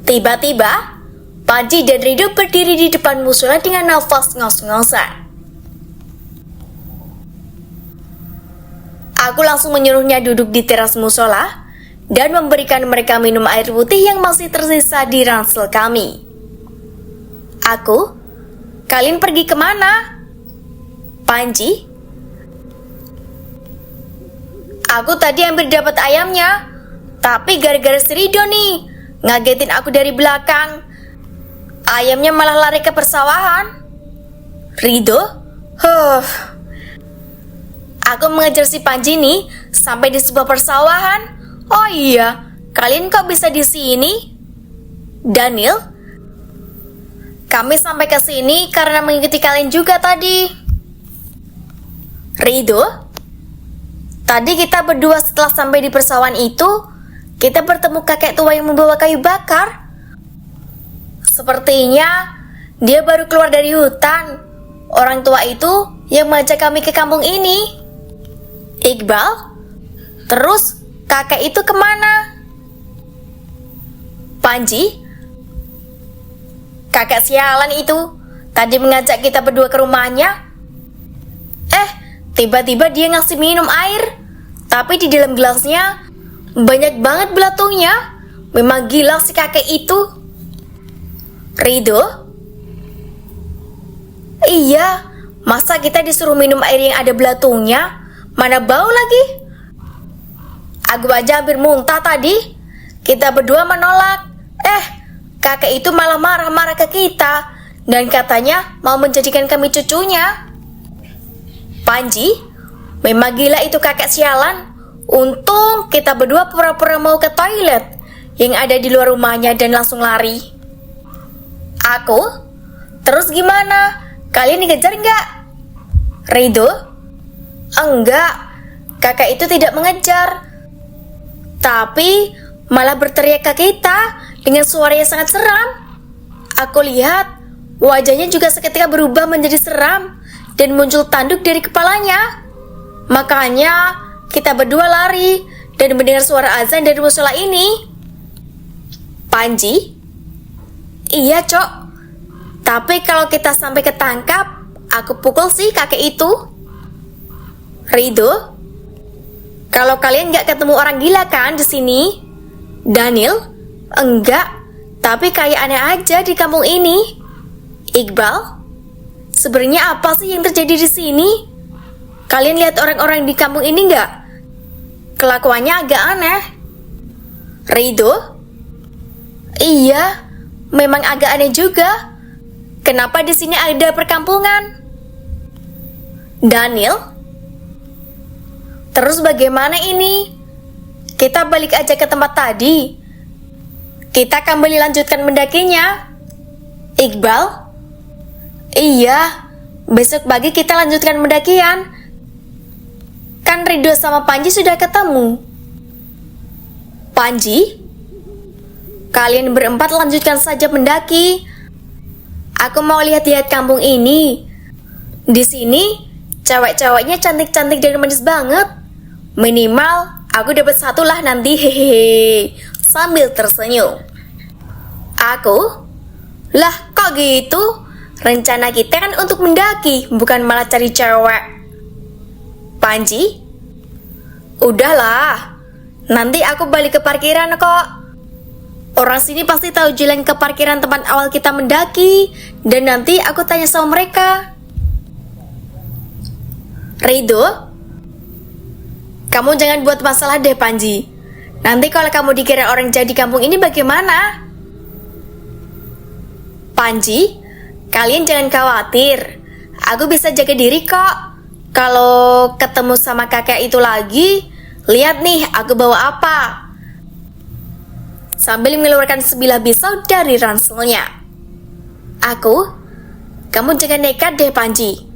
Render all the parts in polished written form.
Tiba-tiba, Panji dan Rido berdiri di depan musola dengan nafas ngos-ngosan. Aku langsung menyuruhnya duduk di teras musola dan memberikan mereka minum air putih yang masih tersisa di ransel kami. Kalian pergi kemana? Panji, aku tadi hampir dapat ayamnya, tapi gara-gara si Rido nih, ngagetin aku dari belakang. Ayamnya malah lari ke persawahan. Rido? Aku mengejar si Panji nih sampai di sebuah persawahan. Oh iya, kalian kok bisa di sini? Daniel? Kami sampai ke sini karena mengikuti kalian juga tadi. Rido? Tadi kita berdua setelah sampai di persawahan itu, kita bertemu kakek tua yang membawa kayu bakar. Sepertinya dia baru keluar dari hutan. Orang tua itu yang mengajak kami ke kampung ini. Iqbal? Terus kakek itu kemana? Panji? Kakek sialan itu tadi mengajak kita berdua ke rumahnya. Tiba-tiba dia ngasih minum air, tapi di dalam gelasnya banyak banget belatungnya. Memang gila si kakek itu. Rido? Iya, masa kita disuruh minum air yang ada belatungnya? Mana bau lagi? Aku aja hampir muntah tadi. Kita berdua menolak. Kakek itu malah marah-marah ke kita dan katanya mau menjadikan kami cucunya. Panji, memang gila itu kakek sialan. Untung kita berdua pura-pura mau ke toilet yang ada di luar rumahnya dan langsung lari. Terus gimana? Kalian dikejar nggak? Rido? Enggak, kakek itu tidak mengejar, tapi malah berteriak ke kita dengan suara yang sangat seram. Aku lihat wajahnya juga seketika berubah menjadi seram dan muncul tanduk dari kepalanya. Makanya kita berdua lari dan mendengar suara azan dari musola ini. Panji? Iya, Cok. Tapi kalau kita sampai ketangkap, aku pukul sih kakek itu. Rido? Kalau kalian nggak ketemu orang gila kan di sini? Daniel? Enggak, tapi kayak aneh aja di kampung ini. Iqbal? Sebenarnya apa sih yang terjadi di sini? Kalian lihat orang-orang di kampung ini nggak? Kelakuannya agak aneh. Rido? Iya, memang agak aneh juga. Kenapa di sini ada perkampungan? Daniel? Terus bagaimana ini? Kita balik aja ke tempat tadi. Kita kembali lanjutkan mendakinya. Iqbal? Iya, besok pagi kita lanjutkan pendakian. Kan Rido sama Panji sudah ketemu. Panji? Kalian berempat lanjutkan saja mendaki. Aku mau lihat-lihat kampung ini. Di sini, cewek-ceweknya cantik-cantik dan manis banget. Minimal, aku dapat satu lah nanti, hehehe. Sambil tersenyum. Lah kok gitu? Rencana kita kan untuk mendaki, bukan malah cari cewek. Panji? Udahlah, nanti aku balik ke parkiran kok. Orang sini pasti tahu jalan ke parkiran tempat awal kita mendaki, dan nanti aku tanya sama mereka. Rido? Kamu jangan buat masalah deh, Panji. Nanti kalau kamu dikira orang jadi kampung ini bagaimana? Panji, kalian jangan khawatir. Aku bisa jaga diri kok. Kalau ketemu sama kakek itu lagi, lihat nih aku bawa apa. Sambil mengeluarkan sebilah pisau dari ranselnya. Kamu jangan nekat deh, Panji.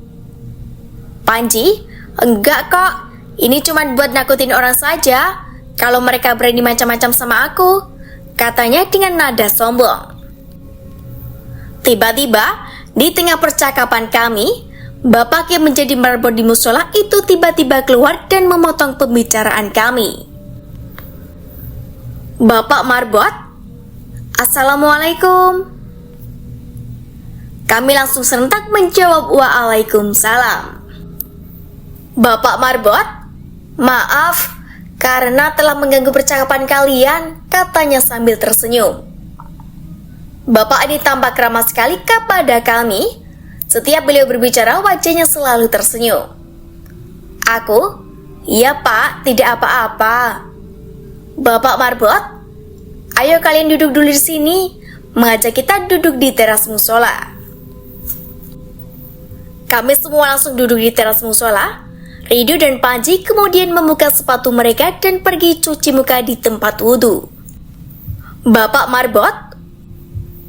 Panji, enggak kok. Ini cuma buat nakutin orang saja. Kalau mereka berani macam-macam sama aku, katanya dengan nada sombong. Tiba-tiba, di tengah percakapan kami, bapak yang menjadi marbot di musola itu tiba-tiba keluar dan memotong pembicaraan kami. Bapak marbot? Assalamualaikum. Kami langsung serentak menjawab waalaikumsalam. Bapak Marbot, maaf karena telah mengganggu percakapan kalian, katanya sambil tersenyum. Bapak ini tampak ramah sekali kepada kami. Setiap beliau berbicara, wajahnya selalu tersenyum. Aku, iya Pak, tidak apa-apa. Bapak Marbot, ayo kalian duduk dulu di sini, mengajak kita duduk di teras musola. Kami semua langsung duduk di teras musola. Ridho dan Panji kemudian membuka sepatu mereka dan pergi cuci muka di tempat wudhu. Bapak Marbot,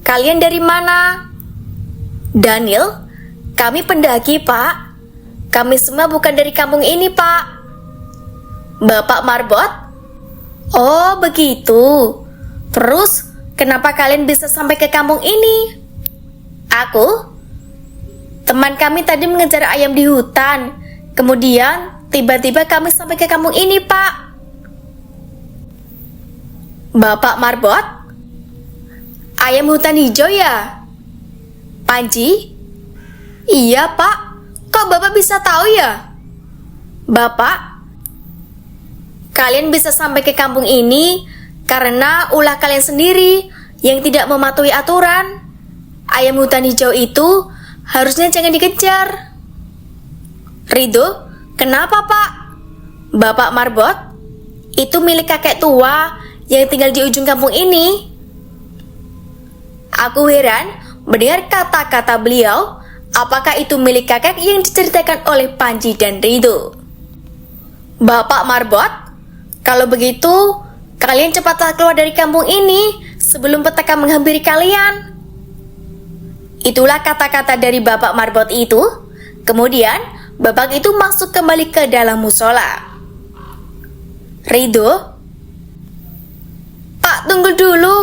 kalian dari mana? Daniel, kami pendaki Pak. Kami semua bukan dari kampung ini Pak. Bapak Marbot, oh begitu. Terus kenapa kalian bisa sampai ke kampung ini? Aku, teman kami tadi mengejar ayam di hutan. Kemudian tiba-tiba kami sampai ke kampung ini Pak. Bapak Marbot, ayam hutan hijau ya? Panji, iya Pak. Kok Bapak bisa tahu ya? Bapak, kalian bisa sampai ke kampung ini karena ulah kalian sendiri yang tidak mematuhi aturan. Ayam hutan hijau itu harusnya jangan dikejar. Ridho, kenapa Pak? Bapak Marbot, itu milik kakek tua yang tinggal di ujung kampung ini. Aku heran mendengar kata-kata beliau. Apakah itu milik kakek yang diceritakan oleh Panji dan Ridho? Bapak Marbot, kalau begitu kalian cepatlah keluar dari kampung ini sebelum petaka menghampiri kalian. Itulah kata-kata dari Bapak Marbot itu. Kemudian Bapak itu masuk kembali ke dalam musola. Ridho, Pak tunggu dulu.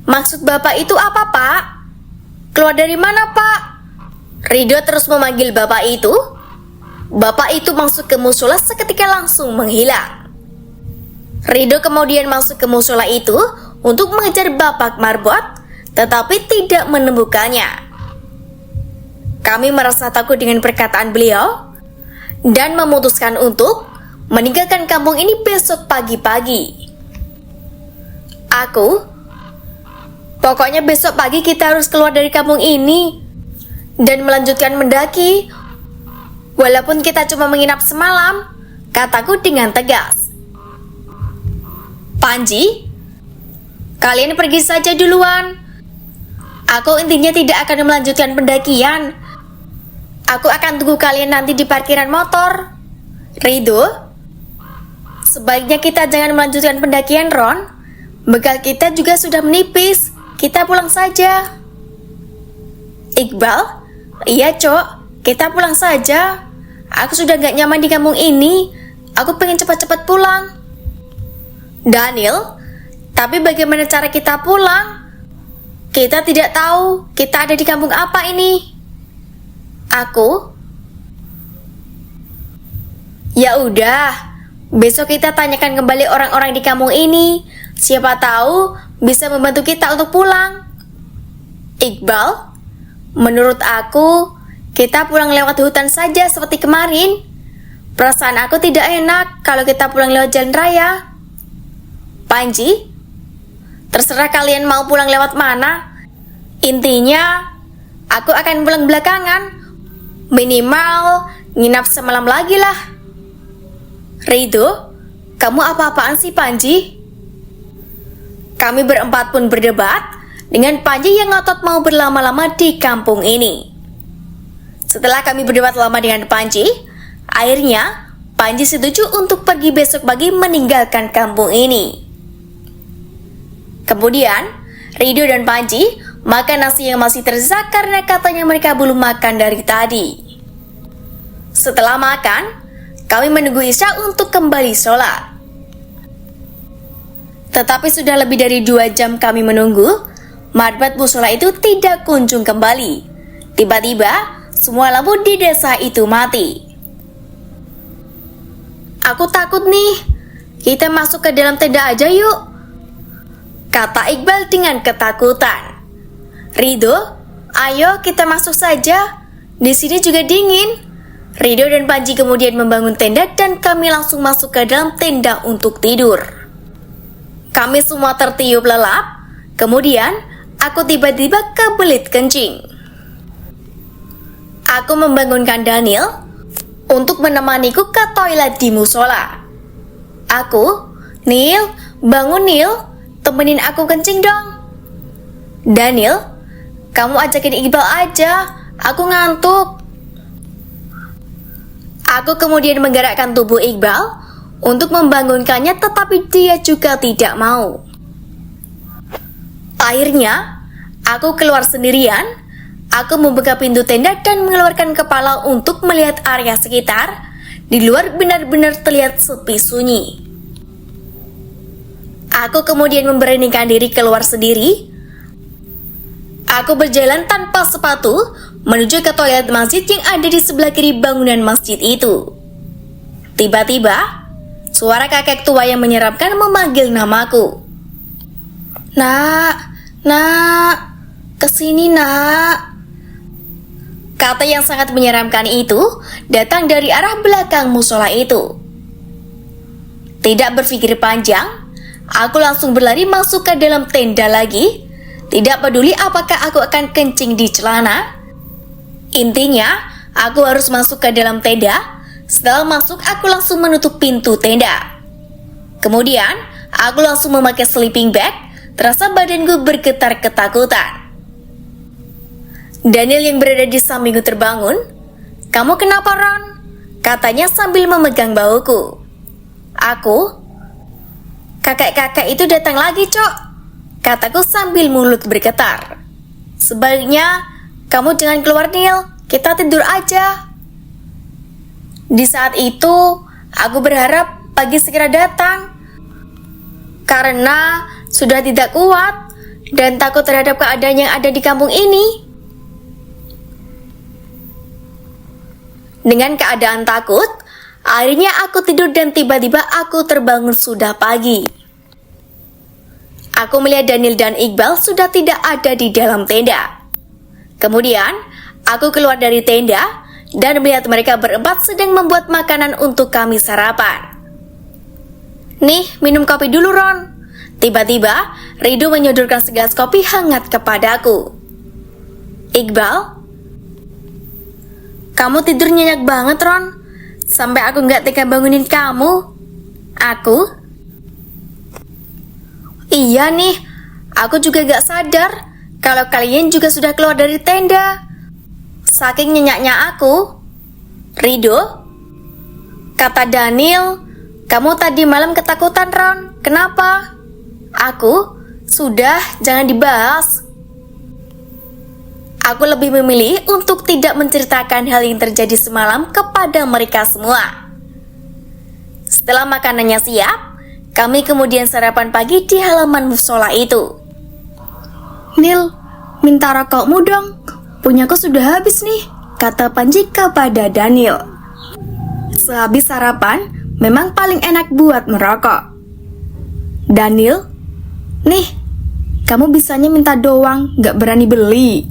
Maksud Bapak itu apa Pak? Keluar dari mana Pak? Ridho terus memanggil Bapak itu. Bapak itu masuk ke musola seketika langsung menghilang. Ridho kemudian masuk ke musola itu untuk mengejar Bapak Marbot, tetapi tidak menemukannya. Kami merasa takut dengan perkataan beliau dan memutuskan untuk meninggalkan kampung ini besok pagi-pagi. Aku, pokoknya besok pagi kita harus keluar dari kampung ini dan melanjutkan mendaki, walaupun kita cuma menginap semalam, kataku dengan tegas. Panji, kalian pergi saja duluan. Aku intinya tidak akan melanjutkan pendakian. Aku akan tunggu kalian nanti di parkiran motor. Ridho, sebaiknya kita jangan melanjutkan pendakian Ron. Bekal kita juga sudah menipis. Kita pulang saja. Iqbal, iya Cok, kita pulang saja. Aku sudah gak nyaman di kampung ini. Aku pengen cepat-cepat pulang. Daniel, tapi bagaimana cara kita pulang? Kita tidak tahu kita ada di kampung apa ini. Aku, ya udah, besok kita tanyakan kembali orang-orang di kampung ini. Siapa tahu bisa membantu kita untuk pulang. Iqbal, menurut aku kita pulang lewat hutan saja seperti kemarin. Perasaan aku tidak enak kalau kita pulang lewat jalan raya. Panji, terserah kalian mau pulang lewat mana. Intinya aku akan pulang belakangan. Minimal nginap semalam lagi lah. Ridho, kamu apa-apaan sih Panji? Kami berempat pun berdebat dengan Panji yang ngotot mau berlama-lama di kampung ini. Setelah kami berdebat lama dengan Panji, akhirnya Panji setuju untuk pergi besok pagi meninggalkan kampung ini. Kemudian Ridho dan Panji makan nasi yang masih tersisa karena katanya mereka belum makan dari tadi. Setelah makan, kami menunggu Isya untuk kembali sholat. Tetapi sudah lebih dari 2 jam kami menunggu, Marbot musola itu tidak kunjung kembali. Tiba-tiba, semua lampu di desa itu mati. Aku takut nih, kita masuk ke dalam tenda aja yuk. kata Iqbal dengan ketakutan. Ridho, ayo kita masuk saja. Di sini juga dingin. Ridho dan Panji kemudian membangun tenda dan kami langsung masuk ke dalam tenda untuk tidur. Kami semua tertiup lelap. Kemudian aku tiba-tiba kebelit kencing. Aku membangunkan Daniel untuk menemaniku ke toilet di musola. Aku, Nil, bangun Nil, temenin aku kencing dong. Daniel, kamu ajakin Iqbal aja, aku ngantuk. Aku kemudian menggerakkan tubuh Iqbal untuk membangunkannya, tetapi dia juga tidak mau. Akhirnya, aku keluar sendirian. Aku membuka pintu tenda dan mengeluarkan kepala untuk melihat area sekitar. Di luar benar-benar terlihat sepi sunyi. Aku kemudian memberanikan diri keluar sendiri. Aku berjalan tanpa sepatu menuju ke toilet masjid yang ada di sebelah kiri bangunan masjid itu. Tiba-tiba, suara kakek tua yang menyeramkan memanggil namaku. Nak, kesini nak. Kata yang sangat menyeramkan itu datang dari arah belakang musola itu. Tidak berpikir panjang, aku langsung berlari masuk ke dalam tenda lagi. Tidak peduli apakah aku akan kencing di celana. Intinya, aku harus masuk ke dalam tenda. Setelah masuk, aku langsung menutup pintu tenda. Kemudian, aku langsung memakai sleeping bag. Terasa badanku bergetar ketakutan. Daniel yang berada di sampingku terbangun. Kamu kenapa, Ron? Katanya sambil memegang bahuku. Aku, kakek-kakek itu datang lagi, Cok. Kataku sambil mulut bergetar. Sebaiknya kamu jangan keluar, Neil. Kita tidur aja. Di saat itu, aku berharap pagi segera datang. Karena sudah tidak kuat dan takut terhadap keadaan yang ada di kampung ini. Dengan keadaan takut, akhirnya aku tidur dan tiba-tiba aku terbangun sudah pagi. Aku melihat Daniel dan Iqbal sudah tidak ada di dalam tenda. Kemudian, aku keluar dari tenda dan melihat mereka berempat sedang membuat makanan untuk kami sarapan. Nih, minum kopi dulu, Ron. Tiba-tiba, Ridho menyodorkan segelas kopi hangat kepadaku. Iqbal, kamu tidur nyenyak banget, Ron. Sampai aku nggak tega bangunin kamu. Aku? Iya nih, aku juga gak sadar kalau kalian juga sudah keluar dari tenda. Saking nyenyaknya aku. Ridho, kata Daniel, kamu tadi malam ketakutan, Ron. Kenapa? Aku, sudah, jangan dibahas. Aku lebih memilih untuk tidak menceritakan hal yang terjadi semalam kepada mereka semua. Setelah makanannya siap, kami kemudian sarapan pagi di halaman musola itu. Nil, minta rokokmu dong. Punyaku sudah habis nih, kata Panji kepada Daniel. Sehabis sarapan, memang paling enak buat merokok. Daniel, nih, kamu bisanya minta doang, gak berani beli.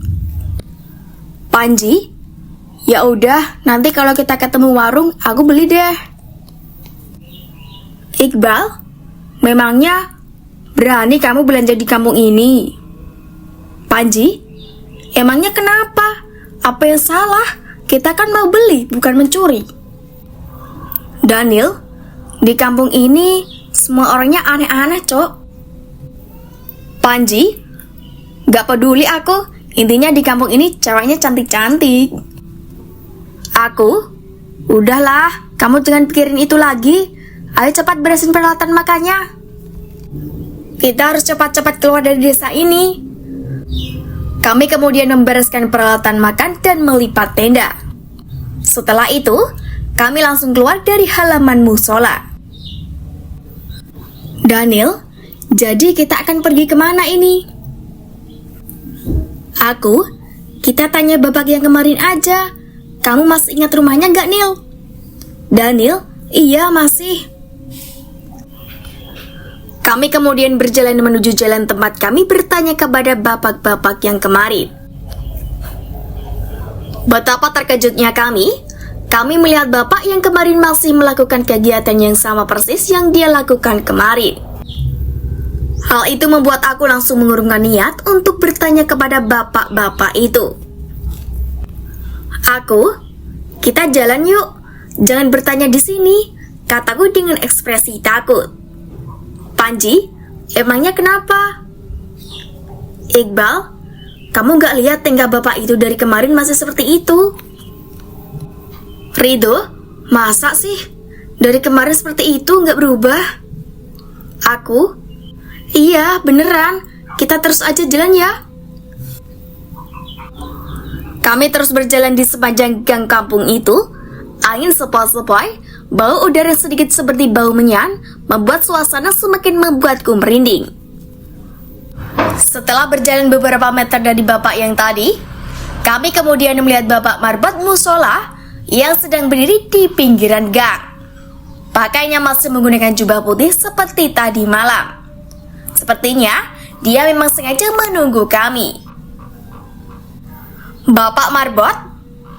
Panji, ya udah, nanti kalau kita ketemu warung, aku beli deh. Iqbal, memangnya berani kamu belanja di kampung ini? Panji, emangnya kenapa? Apa yang salah? Kita kan mau beli, bukan mencuri. Daniel, di kampung ini semua orangnya aneh-aneh, Cok. Panji, gak peduli aku. Intinya di kampung ini ceweknya cantik-cantik. Aku, udahlah, kamu jangan pikirin itu lagi. Ayo cepat beresin peralatan makannya. Kita harus cepat-cepat keluar dari desa ini. Kami kemudian membereskan peralatan makan dan melipat tenda. Setelah itu, kami langsung keluar dari halaman musola. Daniel, jadi kita akan pergi kemana ini? Aku, kita tanya bapak yang kemarin aja. Kamu masih ingat rumahnya gak, Nil? Daniel, iya masih. Kami kemudian berjalan menuju jalan tempat kami bertanya kepada bapak-bapak yang kemarin. Betapa terkejutnya kami melihat bapak yang kemarin masih melakukan kegiatan yang sama persis yang dia lakukan kemarin. Hal itu membuat aku langsung mengurungkan niat untuk bertanya kepada bapak-bapak itu. Kita jalan yuk, jangan bertanya di sini, kataku dengan ekspresi takut. Panji, emangnya kenapa? Iqbal, kamu gak lihat tingkah bapak itu dari kemarin masih seperti itu? Ridho, masa sih? Dari kemarin seperti itu gak berubah? Aku, iya beneran, kita terus aja jalan ya. Kami terus berjalan di sepanjang gang kampung itu. Angin sepoi-sepoi, bau udara sedikit seperti bau menyan, membuat suasana semakin membuatku merinding. Setelah berjalan beberapa meter dari bapak yang tadi, kami kemudian melihat Bapak Marbot Musola yang sedang berdiri di pinggiran gang. Pakainya masih menggunakan jubah putih seperti tadi malam. Sepertinya dia memang sengaja menunggu kami. Bapak Marbot,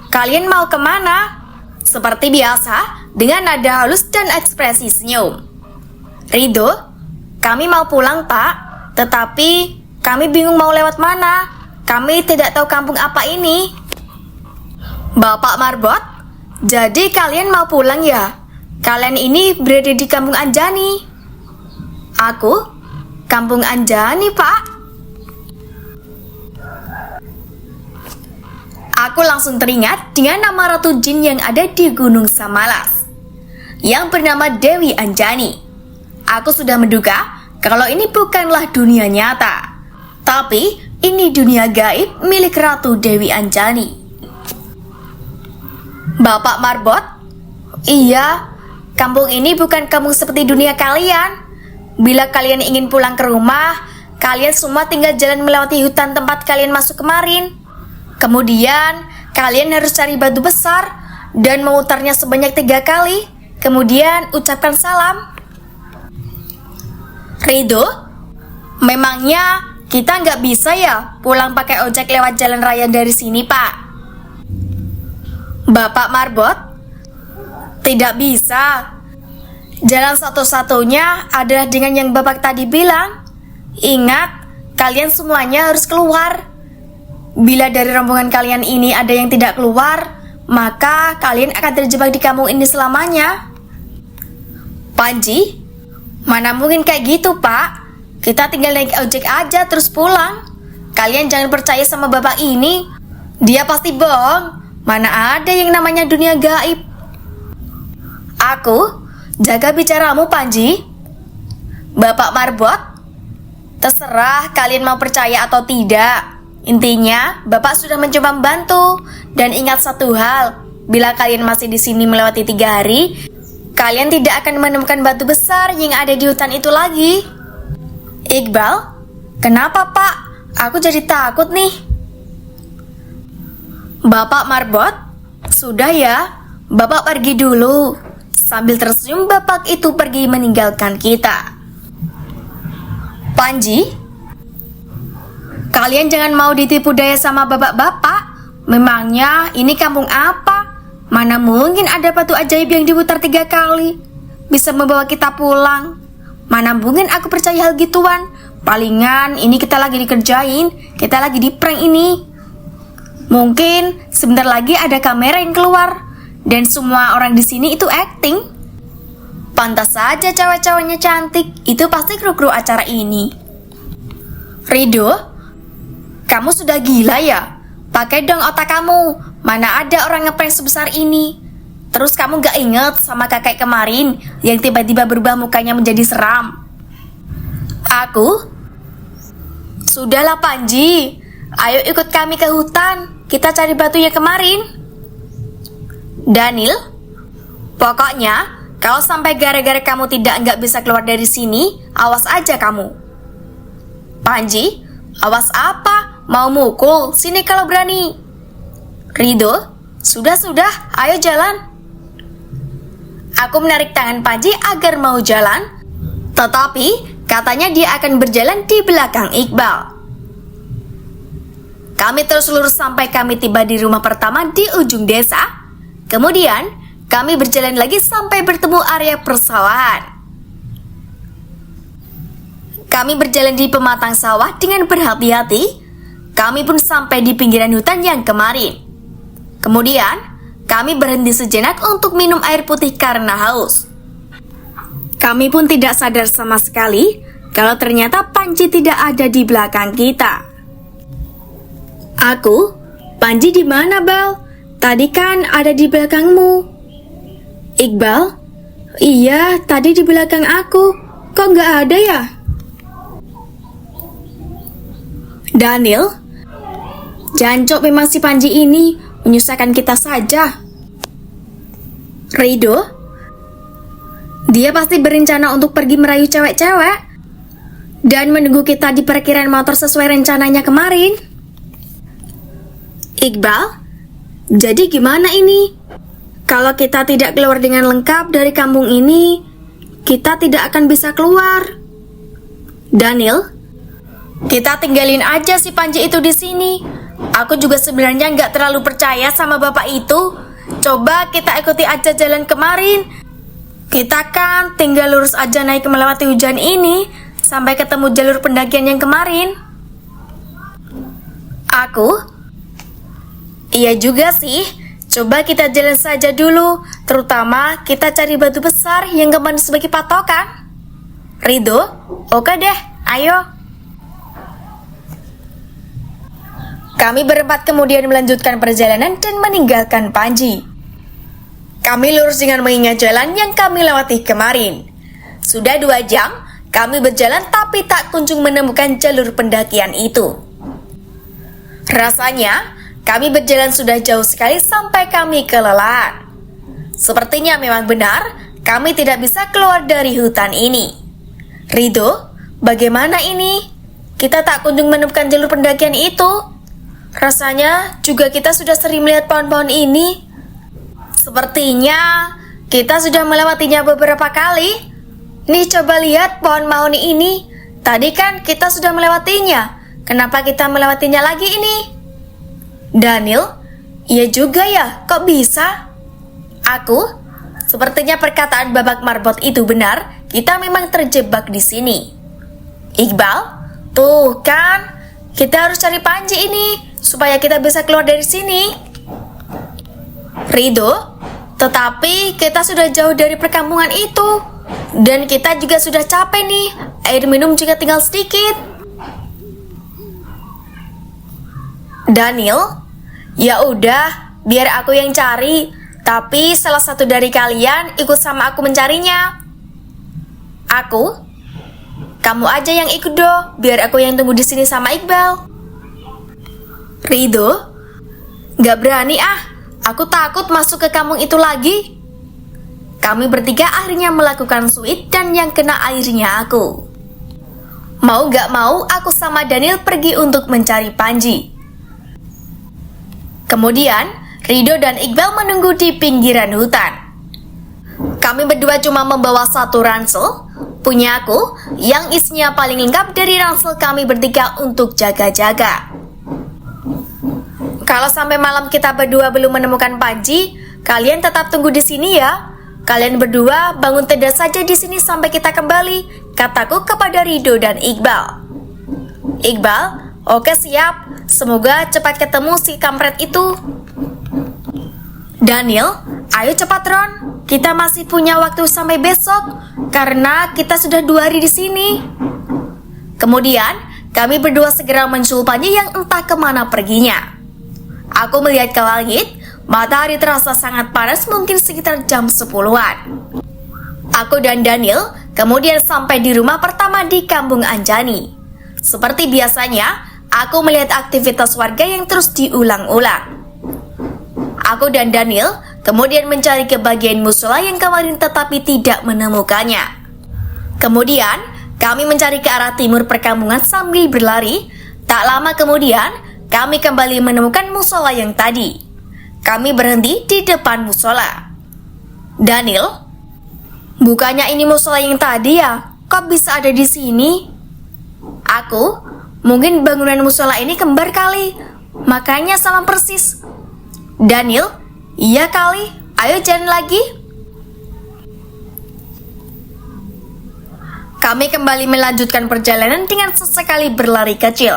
kalian mau kemana? Seperti biasa, dengan nada halus dan ekspresi senyum. Ridho, kami mau pulang pak, tetapi kami bingung mau lewat mana. Kami tidak tahu kampung apa ini. Bapak Marbot, jadi kalian mau pulang ya? Kalian ini berada di kampung Anjani. Aku, kampung Anjani pak. Aku langsung teringat dengan nama Ratu Jin yang ada di Gunung Samalas, yang bernama Dewi Anjani. Aku sudah menduga kalau ini bukanlah dunia nyata, tapi ini dunia gaib milik Ratu Dewi Anjani. Bapak Marbot, iya, kampung ini bukan kampung seperti dunia kalian. Bila kalian ingin pulang ke rumah, kalian semua tinggal jalan melewati hutan tempat kalian masuk kemarin. Kemudian, kalian harus cari batu besar dan memutarnya sebanyak 3 kali. Kemudian, ucapkan salam. Ridho, memangnya kita nggak bisa ya pulang pakai ojek lewat jalan raya dari sini, Pak? Bapak Marbot, tidak bisa. Jalan satu-satunya adalah dengan yang Bapak tadi bilang. Ingat, kalian semuanya harus keluar. Bila dari rombongan kalian ini ada yang tidak keluar, maka kalian akan terjebak di kampung ini selamanya. Panji, mana mungkin kayak gitu pak? Kita tinggal naik ojek aja terus pulang. Kalian jangan percaya sama bapak ini. Dia pasti bohong. Mana ada yang namanya dunia gaib. Aku, jaga bicaramu Panji. Bapak Marbot, terserah kalian mau percaya atau tidak. Intinya, Bapak sudah mencoba membantu. Dan ingat satu hal, bila kalian masih di sini melewati 3 hari, kalian tidak akan menemukan batu besar yang ada di hutan itu lagi. Iqbal, kenapa Pak? Aku jadi takut nih. Bapak Marbot, sudah ya, Bapak pergi dulu. Sambil tersenyum, Bapak itu pergi meninggalkan kita. Panji, kalian jangan mau ditipu daya sama bapak-bapak. Memangnya ini kampung apa? Mana mungkin ada batu ajaib yang diputar 3 kali bisa membawa kita pulang. Mana mungkin aku percaya hal gituan. Palingan ini kita lagi dikerjain, kita lagi di prank ini. Mungkin sebentar lagi ada kamera yang keluar dan semua orang di sini itu acting. Pantas saja cewek-ceweknya cantik. Itu pasti kru-kru acara ini. Ridho, kamu sudah gila ya? Pakai dong otak kamu. Mana ada orang ngeprank sebesar ini. Terus kamu gak inget sama kakek kemarin yang tiba-tiba berubah mukanya menjadi seram? Aku? Sudahlah Panji, ayo ikut kami ke hutan. Kita cari batunya kemarin. Daniel, pokoknya kalau sampai gara-gara kamu nggak bisa keluar dari sini, awas aja kamu. Panji, awas apa? Mau mukul? Sini kalau berani. Ridho, sudah, ayo jalan. Aku menarik tangan Panji agar mau jalan, tetapi Katanya dia akan berjalan di belakang Iqbal. Kami terus lurus sampai kami tiba di rumah pertama di ujung desa. Kemudian, kami berjalan lagi sampai bertemu area persawahan. Kami berjalan di pematang sawah dengan berhati-hati. Kami pun sampai di pinggiran hutan yang kemarin. Kemudian, kami berhenti sejenak untuk minum air putih karena haus. Kami pun tidak sadar sama sekali kalau ternyata Panji tidak ada di belakang kita. Aku, Panji di mana, Bal? Tadi kan ada di belakangmu. Iqbal, iya tadi di belakang aku. Kok nggak ada ya? Daniel, jancok memang si Panji ini menyusahkan kita saja. Rido, dia pasti berencana untuk pergi merayu cewek-cewek dan menunggu kita di parkiran motor sesuai rencananya kemarin. Iqbal, jadi gimana ini? Kalau kita tidak keluar dengan lengkap dari kampung ini, kita tidak akan bisa keluar. Daniel, kita tinggalin aja si Panji itu di sini. Aku juga sebenarnya nggak terlalu percaya sama bapak itu. Coba kita ikuti aja jalan kemarin. Kita kan tinggal lurus aja naik melewati hujan ini sampai ketemu jalur pendakian yang kemarin. Aku? Iya juga sih. Coba kita jalan saja dulu. Terutama kita cari batu besar yang kemarin sebagai patokan. Rido? Oke deh, ayo. Kami berempat kemudian melanjutkan perjalanan dan meninggalkan Panji. Kami lurus dengan mengingat jalan yang kami lewati kemarin. Sudah 2 jam, kami berjalan tapi tak kunjung menemukan jalur pendakian itu. Rasanya, kami berjalan sudah jauh sekali sampai kami kelelahan. Sepertinya memang benar, kami tidak bisa keluar dari hutan ini. Rido, bagaimana ini? Kita tak kunjung menemukan jalur pendakian itu. Rasanya juga kita sudah sering melihat pohon-pohon ini. Sepertinya kita sudah melewatinya beberapa kali. Nih coba lihat pohon mahoni ini. Tadi kan kita sudah melewatinya. Kenapa kita melewatinya lagi ini? Daniel, iya juga ya, kok bisa? Aku, sepertinya perkataan babak marbot itu benar. Kita memang terjebak di sini. Iqbal, tuh kan, kita harus cari Panji ini supaya kita bisa keluar dari sini. Rido, tetapi kita sudah jauh dari perkampungan itu dan kita juga sudah capek nih. Air minum juga tinggal sedikit. Daniel, ya udah, biar aku yang cari. Tapi salah satu dari kalian ikut sama aku mencarinya. Aku? Kamu aja yang ikut doh, biar aku yang tunggu di sini sama Iqbal. Rido, gak berani ah. Aku takut masuk ke kampung itu lagi. Kami bertiga akhirnya melakukan sweet dan yang kena airnya aku. Mau gak mau, aku sama Daniel pergi untuk mencari Panji. Kemudian, Rido dan Iqbal menunggu di pinggiran hutan. Kami berdua cuma membawa 1 ransel, punya aku, yang isinya paling lengkap dari ransel kami bertiga untuk jaga-jaga. Kalau sampai malam kita berdua belum menemukan Panji, kalian tetap tunggu di sini ya. Kalian berdua bangun tenda saja di sini sampai kita kembali, kataku kepada Rido dan Iqbal. Iqbal, oke siap. Semoga cepat ketemu si kampret itu. Daniel, ayo cepat Ron. Kita masih punya waktu sampai besok karena kita sudah 2 hari di sini. Kemudian, kami berdua segera menyusul Panji yang entah kemana perginya. Aku melihat ke langit, matahari terasa sangat panas mungkin sekitar jam 10-an. Aku dan Daniel kemudian sampai di rumah pertama di Kampung Anjani. Seperti biasanya, aku melihat aktivitas warga yang terus diulang-ulang. Aku dan Daniel kemudian mencari ke bagian musola yang kemarin tetapi tidak menemukannya. Kemudian, kami mencari ke arah timur perkampungan sambil berlari. Tak lama kemudian, kami kembali menemukan musola yang tadi. Kami berhenti di depan musola. Daniel, bukannya ini musola yang tadi ya? kok bisa ada di sini? Aku, mungkin bangunan musola ini kembar kali, makanya sama persis. Daniel, iya kali, ayo jalan lagi. Kami kembali melanjutkan perjalanan dengan sesekali berlari kecil.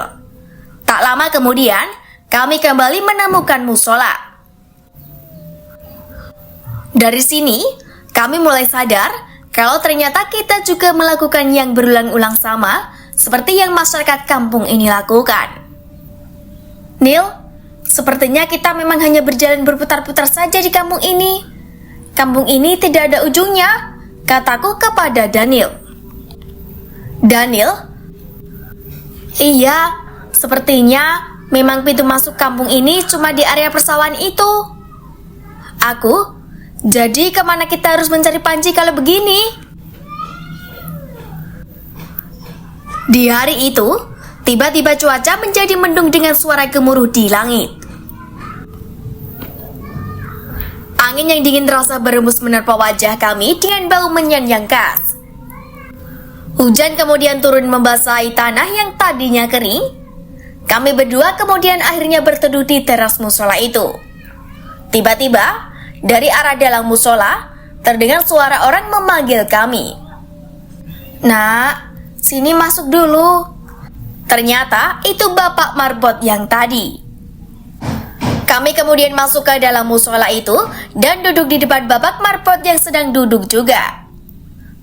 Tak lama kemudian, kami kembali menemukan musola. Dari sini, kami mulai sadar kalau ternyata kita juga melakukan yang berulang-ulang sama seperti yang masyarakat kampung ini lakukan. Neil, sepertinya kita memang hanya berjalan berputar-putar saja di kampung ini. Kampung ini tidak ada ujungnya, kataku kepada Daniel. Daniel? Iya, sepertinya memang pintu masuk kampung ini cuma di area persawahan itu. Aku, jadi kemana kita harus mencari panci kalau begini? Di hari itu, tiba-tiba cuaca menjadi mendung dengan suara gemuruh di langit. Angin yang dingin terasa berembus menerpa wajah kami dengan bau menyan yang khas. Hujan kemudian turun membasahi tanah yang tadinya kering. Kami berdua kemudian akhirnya berteduh di teras musola itu. Tiba-tiba, dari arah dalam musola, terdengar suara orang memanggil kami. Nak, sini masuk dulu. Ternyata itu Bapak Marbot yang tadi. Kami kemudian masuk ke dalam musola itu dan duduk di depan Bapak Marbot yang sedang duduk juga.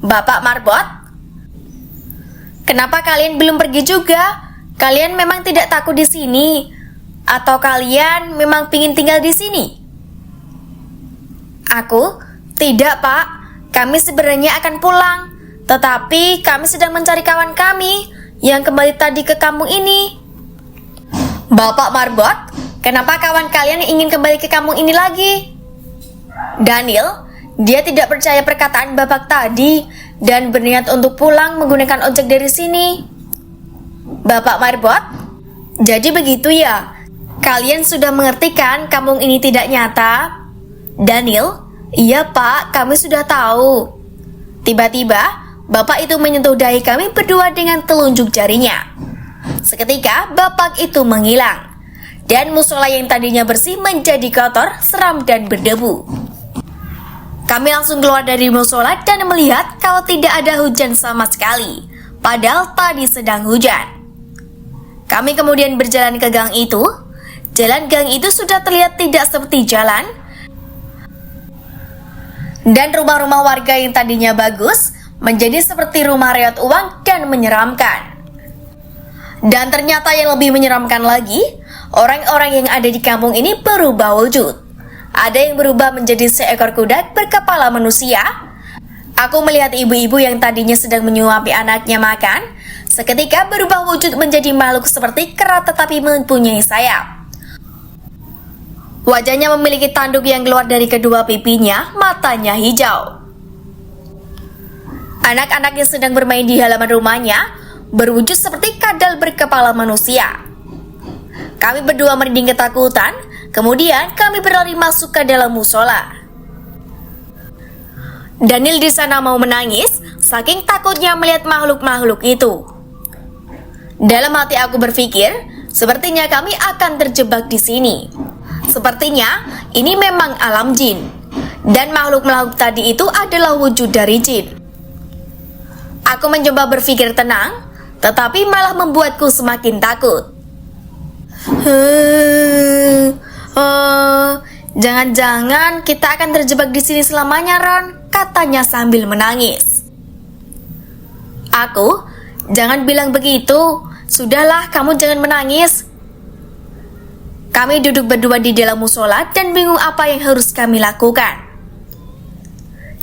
Bapak Marbot, kenapa kalian belum pergi juga? Kalian memang tidak takut di sini? Atau kalian memang ingin tinggal di sini? Aku, tidak Pak, kami sebenarnya akan pulang, tetapi kami sedang mencari kawan kami yang kembali tadi ke kampung ini. Bapak Marbot, kenapa kawan kalian ingin kembali ke kampung ini lagi? Daniel, dia tidak percaya perkataan Bapak tadi dan berniat untuk pulang menggunakan ojek dari sini. Bapak Marbot, jadi begitu ya? Kalian sudah mengerti kan kampung ini tidak nyata? Daniel, iya Pak, kami sudah tahu. Tiba-tiba, Bapak itu menyentuh dahi kami berdua dengan telunjuk jarinya. Seketika, Bapak itu menghilang. Dan musola yang tadinya bersih menjadi kotor, seram dan berdebu. Kami langsung keluar dari musola dan melihat kalau tidak ada hujan sama sekali. Padahal tadi sedang hujan. Kami kemudian berjalan ke gang itu. Jalan gang itu sudah terlihat tidak seperti jalan. Dan rumah-rumah warga yang tadinya bagus menjadi seperti rumah reot uang dan menyeramkan. Dan ternyata yang lebih menyeramkan lagi, orang-orang yang ada di kampung ini berubah wujud. Ada yang berubah menjadi seekor kuda berkepala manusia. Aku melihat ibu-ibu yang tadinya sedang menyuapi anaknya makan, seketika berubah wujud menjadi makhluk seperti kera tetapi mempunyai sayap. Wajahnya memiliki tanduk yang keluar dari kedua pipinya, matanya hijau. Anak-anak yang sedang bermain di halaman rumahnya berwujud seperti kadal berkepala manusia. Kami berdua merinding ketakutan, kemudian kami berlari masuk ke dalam musola. Daniel di sana mau menangis, saking takutnya melihat makhluk-makhluk itu. Dalam hati aku berpikir, sepertinya kami akan terjebak di sini. Sepertinya ini memang alam jin, dan makhluk-makhluk tadi itu adalah wujud dari jin. Aku mencoba berpikir tenang, tetapi malah membuatku semakin takut. Jangan-jangan kita akan terjebak di sini selamanya, Ron, katanya sambil menangis. Aku, jangan bilang begitu. Sudahlah, kamu jangan menangis. Kami duduk berdua di dalam musola dan bingung apa yang harus kami lakukan.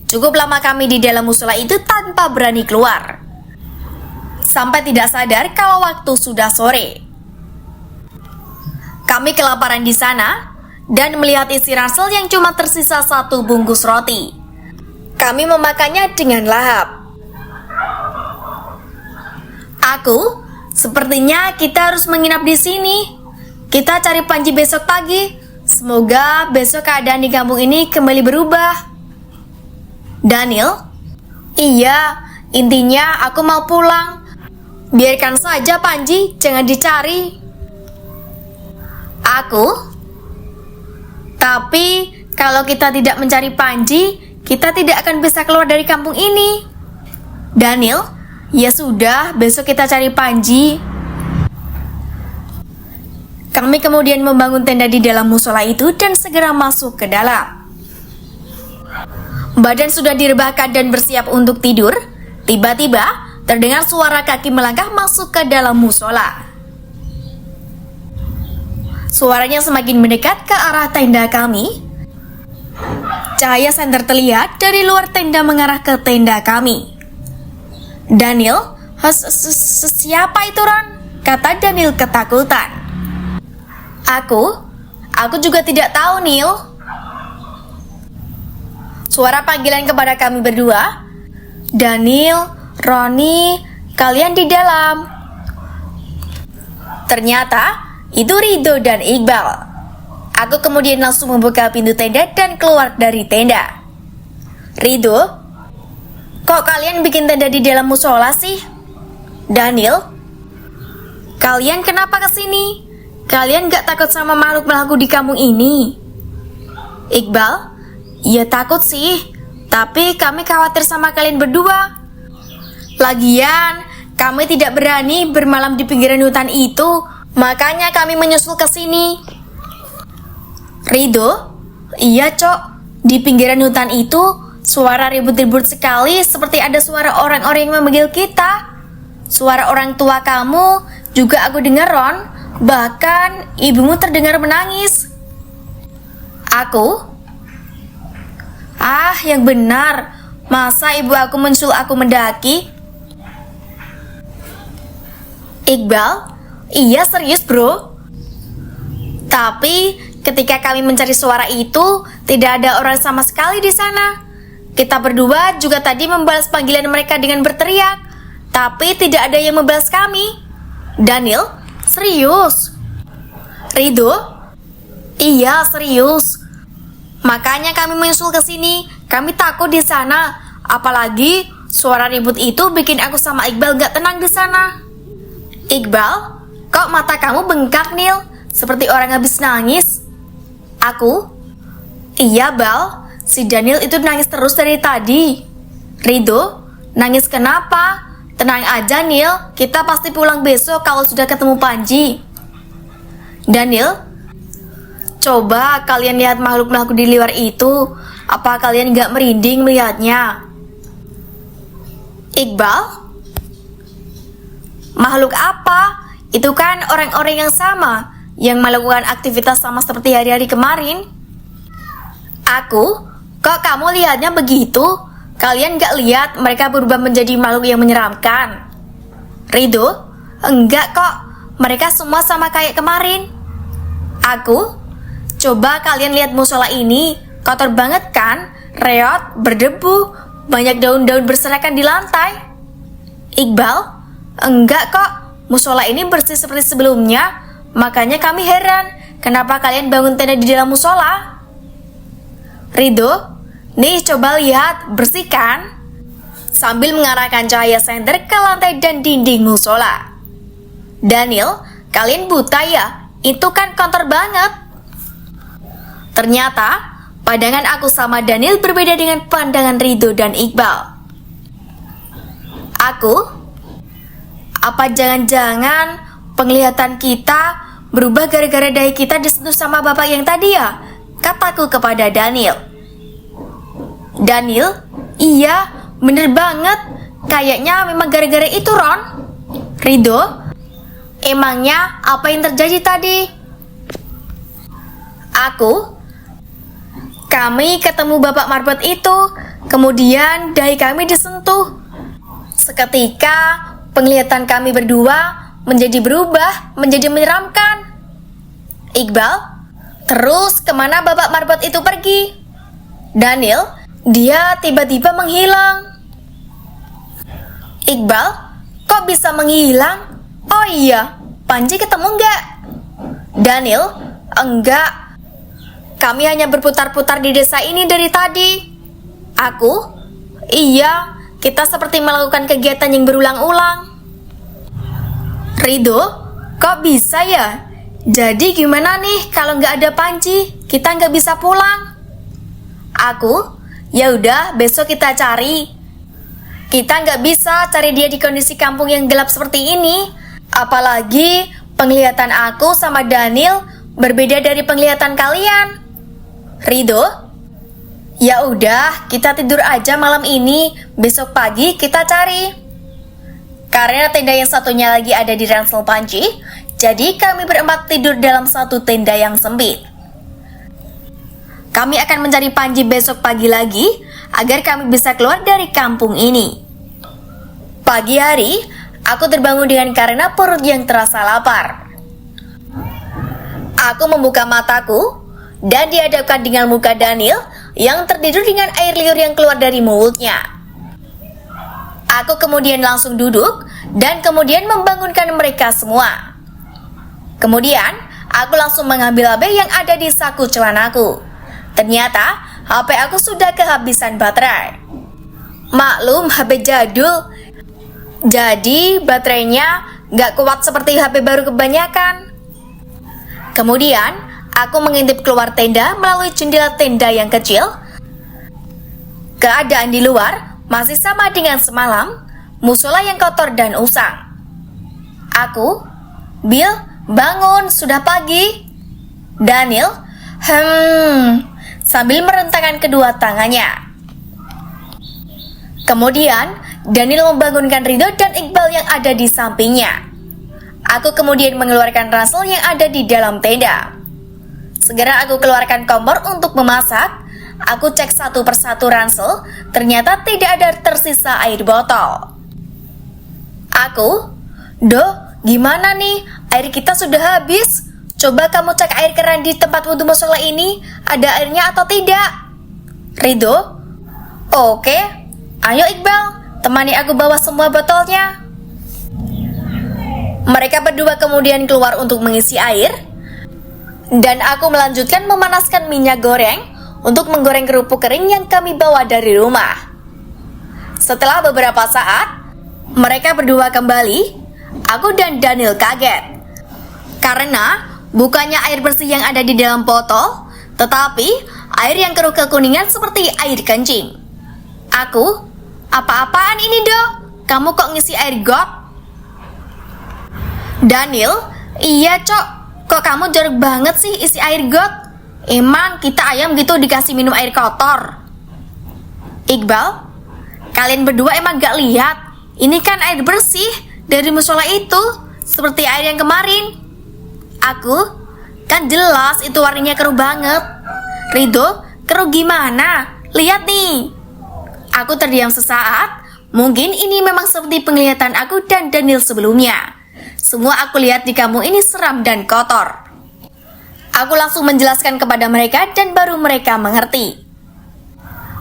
Cukup lama kami di dalam musola itu tanpa berani keluar. Sampai tidak sadar kalau waktu sudah sore. Kami kelaparan di sana dan melihat isi ransel yang cuma tersisa satu bungkus roti. Kami memakannya dengan lahap. Aku, sepertinya kita harus menginap di sini. Kita cari panci besok pagi. Semoga besok keadaan di kampung ini kembali berubah. Daniel, iya, Intinya aku mau pulang. Biarkan saja Panji, jangan dicari. Tapi kalau kita tidak mencari Panji, kita tidak akan bisa keluar dari kampung ini. Daniel, ya sudah, besok kita cari Panji. Kami kemudian membangun tenda di dalam musola itu dan segera masuk ke dalam. Badan sudah direbahkan dan bersiap untuk tidur. Tiba-tiba terdengar suara kaki melangkah masuk ke dalam musola. Suaranya semakin mendekat ke arah tenda kami. Cahaya senter terlihat dari luar tenda mengarah ke tenda kami. Daniel, siapa itu, Ron? Kata Daniel ketakutan. Aku juga tidak tahu, Neil. Suara panggilan kepada kami berdua. Daniel, Roni, kalian di dalam. Ternyata itu Rido dan Iqbal. Aku kemudian langsung membuka pintu tenda dan keluar dari tenda. Rido, kok kalian bikin tenda di dalam musola sih? Daniel, kalian kenapa kesini? Kalian gak takut sama makhluk-makhluk di kampung ini? Iqbal, ya takut sih, tapi kami khawatir sama kalian berdua. Lagian, kami tidak berani bermalam di pinggiran hutan itu, makanya kami menyusul ke sini. Rido, iya Cok, di pinggiran hutan itu suara ribut-ribut sekali, seperti ada suara orang-orang yang memanggil kita. Suara orang tua kamu juga aku dengar, Ron. Bahkan ibumu terdengar menangis. Yang benar. Masa ibu aku menyusul aku mendaki? Iqbal, iya serius bro. Tapi ketika kami mencari suara itu, tidak ada orang sama sekali di sana. Kita berdua juga tadi membalas panggilan mereka dengan berteriak, tapi tidak ada yang membalas kami. Daniel, serius? Rido, iya serius. Makanya kami menyusul ke sini. Kami takut di sana. Apalagi suara ribut itu bikin aku sama Iqbal gak tenang di sana. Iqbal, kok mata kamu bengkak, Neil? Seperti orang habis nangis. Iya Bal, si Daniel itu nangis terus dari tadi. Rido, nangis kenapa? Tenang aja Neil, kita pasti pulang besok kalau sudah ketemu Panji. Daniel, coba kalian lihat makhluk-makhluk di luar itu. Apa kalian gak merinding melihatnya? Iqbal, makhluk apa? Itu kan orang-orang yang sama, yang melakukan aktivitas sama seperti hari-hari kemarin. Kok kamu lihatnya begitu? Kalian gak lihat mereka berubah menjadi makhluk yang menyeramkan? Rido, enggak kok. Mereka semua sama kayak kemarin. Coba kalian lihat musola ini. Kotor banget kan? Reot, berdebu, banyak daun-daun berserakan di lantai. Iqbal, enggak kok. Musola ini bersih seperti sebelumnya. Makanya kami heran, kenapa kalian bangun tenda di dalam musola? Rido, nih coba lihat, bersih kan? Sambil mengarahkan cahaya senter ke lantai dan dinding musola. Daniel, kalian buta ya? Itu kan kotor banget. Ternyata pandangan aku sama Daniel berbeda dengan pandangan Rido dan Iqbal. Apa jangan-jangan penglihatan kita berubah gara-gara dahi kita disentuh sama bapak yang tadi ya? Kataku kepada Daniel. Daniel, iya, bener banget. Kayaknya memang gara-gara itu, Ron. Rido, emangnya apa yang terjadi tadi? Kami ketemu bapak marbot itu, kemudian dahi kami disentuh. Seketika penglihatan kami berdua menjadi berubah, menjadi menyeramkan. Iqbal, terus kemana bapak marbot itu pergi? Daniel, dia tiba-tiba menghilang. Iqbal, kok bisa menghilang? Oh iya, Panji ketemu enggak? Daniel, enggak. Kami hanya berputar-putar di desa ini dari tadi. Iya, kita seperti melakukan kegiatan yang berulang-ulang. Ridho, kok bisa ya? Jadi gimana nih kalau nggak ada Panji? Kita nggak bisa pulang. Aku, ya udah besok kita cari. Kita nggak bisa cari dia di kondisi kampung yang gelap seperti ini. Apalagi penglihatan aku sama Daniel berbeda dari penglihatan kalian. Ridho, ya udah kita tidur aja malam ini. Besok pagi kita cari. Karena tenda yang satunya lagi ada di ransel Panji, jadi kami berempat tidur dalam satu tenda yang sempit. Kami akan mencari Panji besok pagi lagi agar kami bisa keluar dari kampung ini. Pagi hari, aku terbangun karena perut yang terasa lapar. Aku membuka mataku dan dihadapkan dengan muka Daniel yang tertidur dengan air liur yang keluar dari mulutnya. Aku kemudian langsung duduk dan kemudian membangunkan mereka semua. Kemudian, aku langsung mengambil HP yang ada di saku celanaku. Ternyata, HP aku sudah kehabisan baterai. Maklum, HP jadul. Jadi, baterainya nggak kuat seperti HP baru kebanyakan. Kemudian, aku mengintip keluar tenda melalui jendela tenda yang kecil. Keadaan di luar masih sama dengan semalam, musola yang kotor dan usang. Aku, Bill, bangun, sudah pagi. Daniel, sambil merentangkan kedua tangannya. Kemudian, Daniel membangunkan Ridho dan Iqbal yang ada di sampingnya. Aku kemudian mengeluarkan ransel yang ada di dalam tenda. Segera aku keluarkan kompor untuk memasak. Aku cek satu persatu ransel, ternyata tidak ada tersisa air botol. Aku, gimana nih? Air kita sudah habis. Coba kamu cek air keran di tempat wudhu musola ini, ada airnya atau tidak? Ridho, oke. Ayo Iqbal, temani aku bawa semua botolnya. Mereka berdua kemudian keluar untuk mengisi air, dan aku melanjutkan memanaskan minyak goreng untuk menggoreng kerupuk kering yang kami bawa dari rumah. Setelah beberapa saat, mereka berdua kembali. Aku dan Daniel kaget karena bukannya air bersih yang ada di dalam botol, tetapi air yang keruh kekuningan seperti air kencing. Aku, apa-apaan ini Kamu kok ngisi air got? Daniel, iya cok, kok kamu jorok banget sih isi air got? Emang kita ayam gitu dikasih minum air kotor? Iqbal, kalian berdua emang gak lihat? Ini kan air bersih dari musola itu, seperti air yang kemarin. Aku, kan jelas itu warnanya keruh banget. Ridho, keruh gimana? Lihat nih. Aku terdiam sesaat. Mungkin ini memang seperti penglihatan aku dan Daniel sebelumnya. Semua aku lihat di kampung ini seram dan kotor. Aku langsung menjelaskan kepada mereka dan baru mereka mengerti.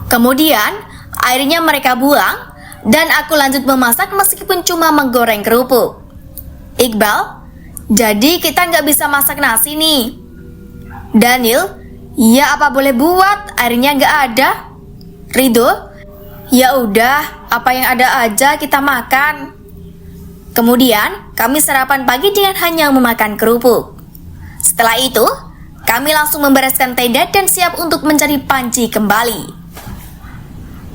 Kemudian, airnya mereka buang dan aku lanjut memasak meskipun cuma menggoreng kerupuk. Iqbal, jadi kita nggak bisa masak nasi nih. Daniel, iya apa boleh buat, airnya nggak ada. Ridho, ya udah, apa yang ada aja kita makan. Kemudian, kami sarapan pagi dengan hanya memakan kerupuk. Setelah itu, kami langsung membereskan tenda dan siap untuk mencari Panji kembali.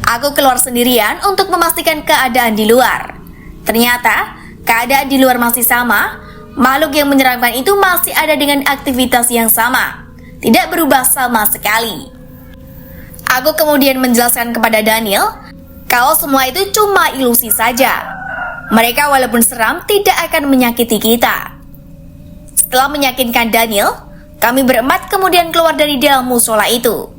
Aku keluar sendirian untuk memastikan keadaan di luar. Ternyata, keadaan di luar masih sama. Makhluk yang menyeramkan itu masih ada dengan aktivitas yang sama. Tidak berubah sama sekali. Aku kemudian menjelaskan kepada Daniel kalau semua itu cuma ilusi saja. Mereka walaupun seram tidak akan menyakiti kita. Setelah meyakinkan Daniel, kami berempat kemudian keluar dari dalam musola itu.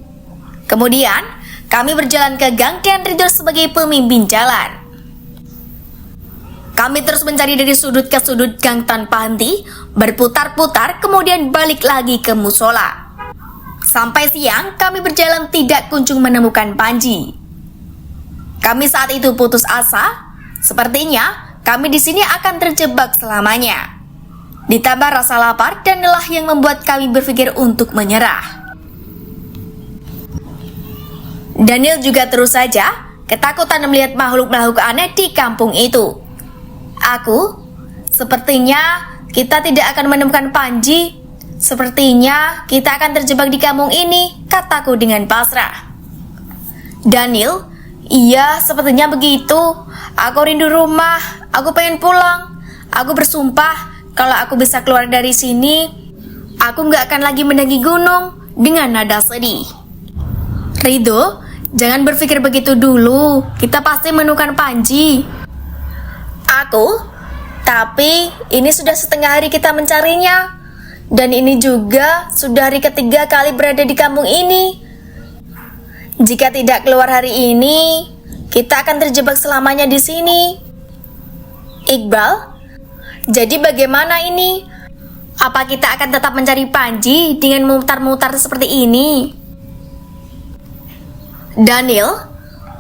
Kemudian, kami berjalan ke gang dan Ridho sebagai pemimpin jalan. Kami terus mencari dari sudut ke sudut gang tanpa henti, berputar-putar kemudian balik lagi ke musola. Sampai siang, kami berjalan tidak kunjung menemukan Panji. Kami saat itu putus asa, sepertinya kami di sini akan terjebak selamanya. Ditambah rasa lapar dan lelah yang membuat kami berpikir untuk menyerah. Daniel juga terus saja ketakutan melihat makhluk-makhluk aneh di kampung itu. Sepertinya kita tidak akan menemukan Panji. Sepertinya kita akan terjebak di kampung ini, kataku dengan pasrah. Daniel, iya sepertinya begitu. Aku rindu rumah, aku pengen pulang. Aku bersumpah kalau aku bisa keluar dari sini, aku gak akan lagi mendaki gunung, dengan nada sedih. Ridho, jangan berpikir begitu dulu. Kita pasti menemukan Panji. Tapi ini sudah setengah hari kita mencarinya. Dan ini juga sudah hari ketiga kali berada di kampung ini. Jika tidak keluar hari ini, kita akan terjebak selamanya di sini. Iqbal, jadi bagaimana ini? Apa kita akan tetap mencari Panji dengan memutar-mutar seperti ini? Daniel,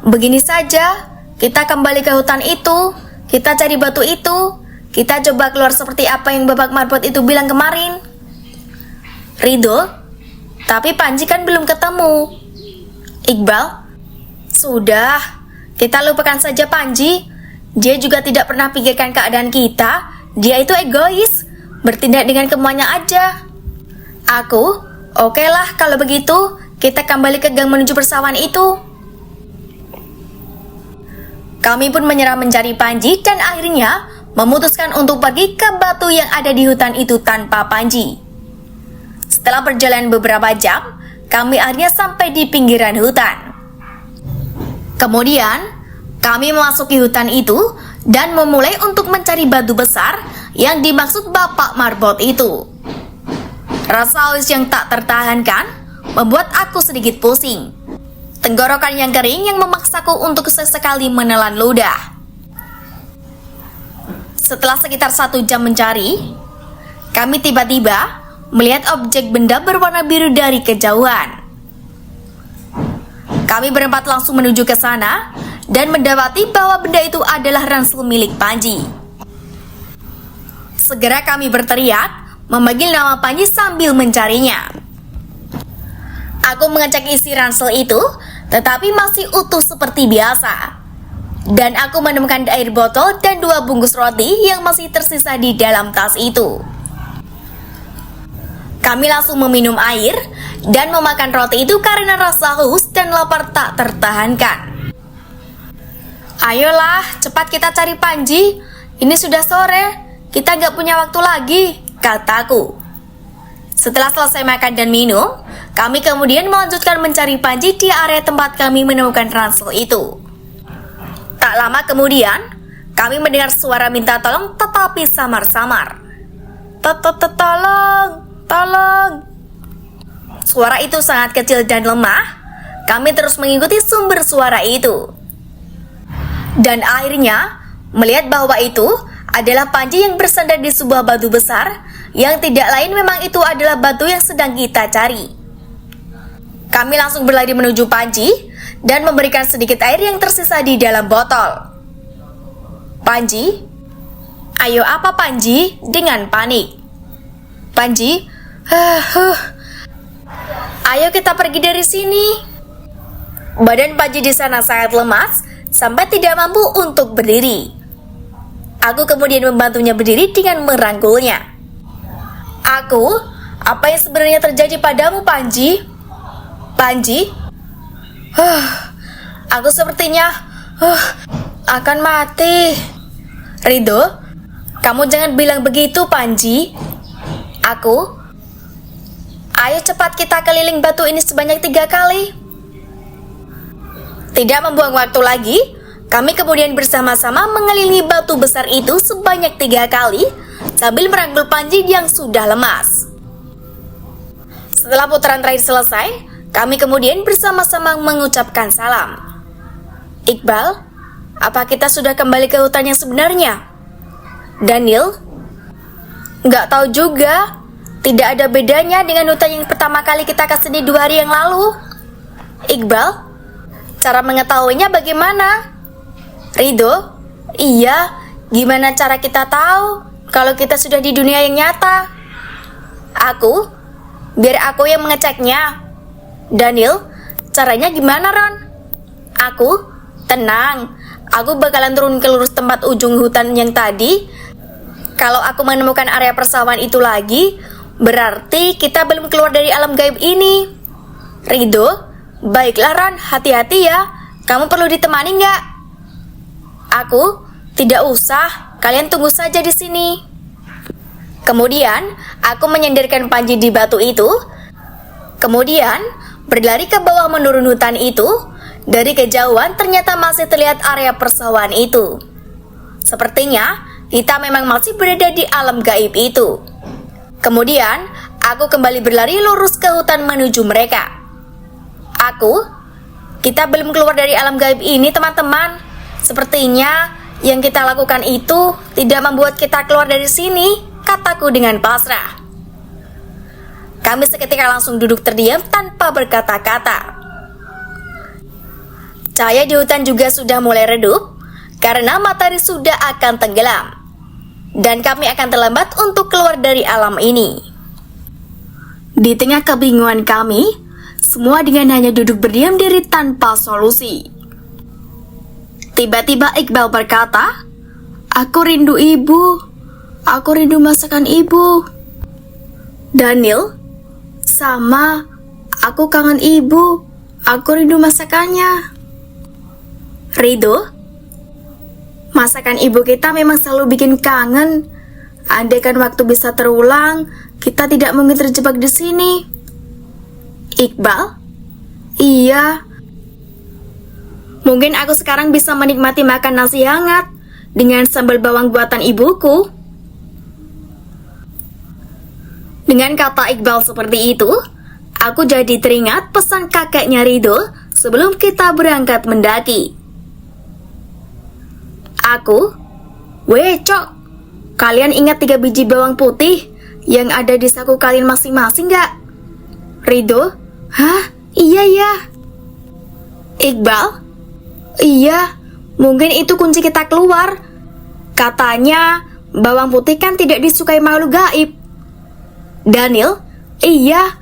begini saja. Kita kembali ke hutan itu. Kita cari batu itu. Kita coba keluar seperti apa yang Babak Marbot itu bilang kemarin. Ridho, tapi Panji kan belum ketemu. Iqbal, sudah. Kita lupakan saja Panji. Dia juga tidak pernah pikirkan keadaan kita. Dia itu egois, bertindak dengan kemauannya aja. Oke lah kalau begitu, kita kembali ke gang menuju persawahan itu. Kami pun menyerah mencari Panji dan akhirnya memutuskan untuk pergi ke batu yang ada di hutan itu tanpa Panji. Setelah berjalan beberapa jam, kami akhirnya sampai di pinggiran hutan. Kemudian, kami memasuki hutan itu dan memulai untuk mencari batu besar yang dimaksud Bapak Marbot itu. Rasa haus yang tak tertahankan membuat aku sedikit pusing. Tenggorokan yang kering yang memaksaku untuk sesekali menelan ludah. Setelah sekitar 1 jam mencari, kami tiba-tiba melihat objek benda berwarna biru dari kejauhan. Kami berempat langsung menuju ke sana dan mendapati bahwa benda itu adalah ransel milik Panji. Segera kami berteriak, memanggil nama Panji sambil mencarinya. Aku mengecek isi ransel itu, tetapi masih utuh seperti biasa. Dan aku menemukan air botol dan 2 bungkus roti yang masih tersisa di dalam tas itu. Kami langsung meminum air dan memakan roti itu karena rasa haus dan lapar tak tertahankan. Ayolah, cepat kita cari Panji. Ini sudah sore, kita gak punya waktu lagi, kataku. Setelah selesai makan dan minum, kami kemudian melanjutkan mencari Panji di area tempat kami menemukan ransel itu. Tak lama kemudian, kami mendengar suara minta tolong tetapi samar-samar. Tolong. Suara itu sangat kecil dan lemah. Kami terus mengikuti sumber suara itu. Dan akhirnya, melihat bahwa itu adalah Panji yang bersandar di sebuah batu besar, yang tidak lain memang itu adalah batu yang sedang kita cari. Kami langsung berlari menuju Panji dan memberikan sedikit air yang tersisa di dalam botol. Panji? Ayo apa Panji? Dengan panik. Panji? Ayo kita pergi dari sini. Badan Panji di sana sangat lemas sampai tidak mampu untuk berdiri. Aku kemudian membantunya berdiri dengan merangkulnya. Apa yang sebenarnya terjadi padamu Panji? Panji? Aku sepertinya akan mati. Ridho, kamu jangan bilang begitu Panji. Ayo cepat kita keliling batu ini sebanyak 3 kali. Tidak membuang waktu lagi, kami kemudian bersama-sama mengelilingi batu besar itu sebanyak 3 kali sambil merangkul Panji yang sudah lemas. Setelah putaran terakhir selesai, kami kemudian bersama-sama mengucapkan salam. Iqbal, apa kita sudah kembali ke hutan yang sebenarnya? Daniel? Nggak tahu juga. Tidak ada bedanya dengan hutan yang pertama kali kita kesini 2 hari yang lalu. Iqbal, cara mengetahuinya bagaimana? Ridho, iya, gimana cara kita tahu kalau kita sudah di dunia yang nyata? Biar aku yang mengeceknya. Daniel, caranya gimana Ron? Tenang, aku bakalan turun ke lurus tempat ujung hutan yang tadi. Kalau aku menemukan area persawahan itu lagi, berarti kita belum keluar dari alam gaib ini. Ridho, baiklah Ran, hati-hati ya. Kamu perlu ditemani nggak? Aku, tidak usah, kalian tunggu saja di sini. Kemudian, aku menyandarkan Panji di batu itu. Kemudian, berlari ke bawah menurun hutan itu. Dari kejauhan ternyata masih terlihat area persawahan itu. Sepertinya, kita memang masih berada di alam gaib itu. Kemudian, aku kembali berlari lurus ke hutan menuju mereka. Kita belum keluar dari alam gaib ini, teman-teman. Sepertinya yang kita lakukan itu tidak membuat kita keluar dari sini, kataku dengan pasrah. Kami seketika langsung duduk terdiam tanpa berkata-kata. Cahaya di hutan juga sudah mulai redup karena matahari sudah akan tenggelam. Dan kami akan terlambat untuk keluar dari alam ini. Di tengah kebingungan kami, semua dengan hanya duduk berdiam diri tanpa solusi. Tiba-tiba Iqbal berkata, "Aku rindu ibu. Aku rindu masakan ibu." Daniel, "Sama, aku kangen ibu. Aku rindu masakannya." Ridho, "Masakan ibu kita memang selalu bikin kangen. Andaikan waktu bisa terulang, kita tidak mungkin terjebak di sini." Iqbal, "Iya. Mungkin aku sekarang bisa menikmati makan nasi hangat dengan sambal bawang buatan ibuku." Dengan kata Iqbal seperti itu, aku jadi teringat pesan kakeknya Ridho sebelum kita berangkat mendaki. "Weh cok, kalian ingat 3 biji bawang putih yang ada di saku kalian masing-masing gak?" Ridho, "Hah? Iya ya." Iqbal, "Iya, mungkin itu kunci kita keluar. Katanya bawang putih kan tidak disukai makhluk gaib." Daniel, "Iya.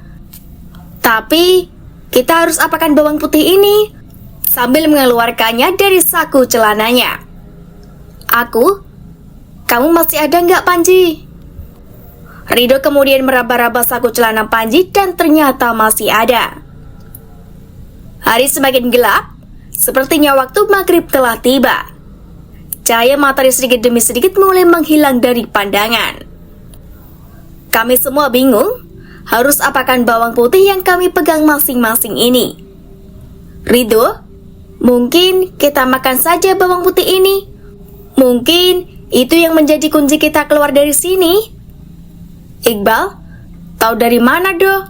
Tapi kita harus apakan bawang putih ini?" Sambil mengeluarkannya dari saku celananya. "Kamu masih ada nggak, Panji?" Ridho kemudian meraba-raba saku celana Panji dan ternyata masih ada. Hari semakin gelap, sepertinya waktu maghrib telah tiba. Cahaya matahari sedikit demi sedikit mulai menghilang dari pandangan. Kami semua bingung, harus apakan bawang putih yang kami pegang masing-masing ini. Ridho, mungkin kita makan saja bawang putih ini. Mungkin itu yang menjadi kunci kita keluar dari sini. Iqbal, tahu dari mana, Do?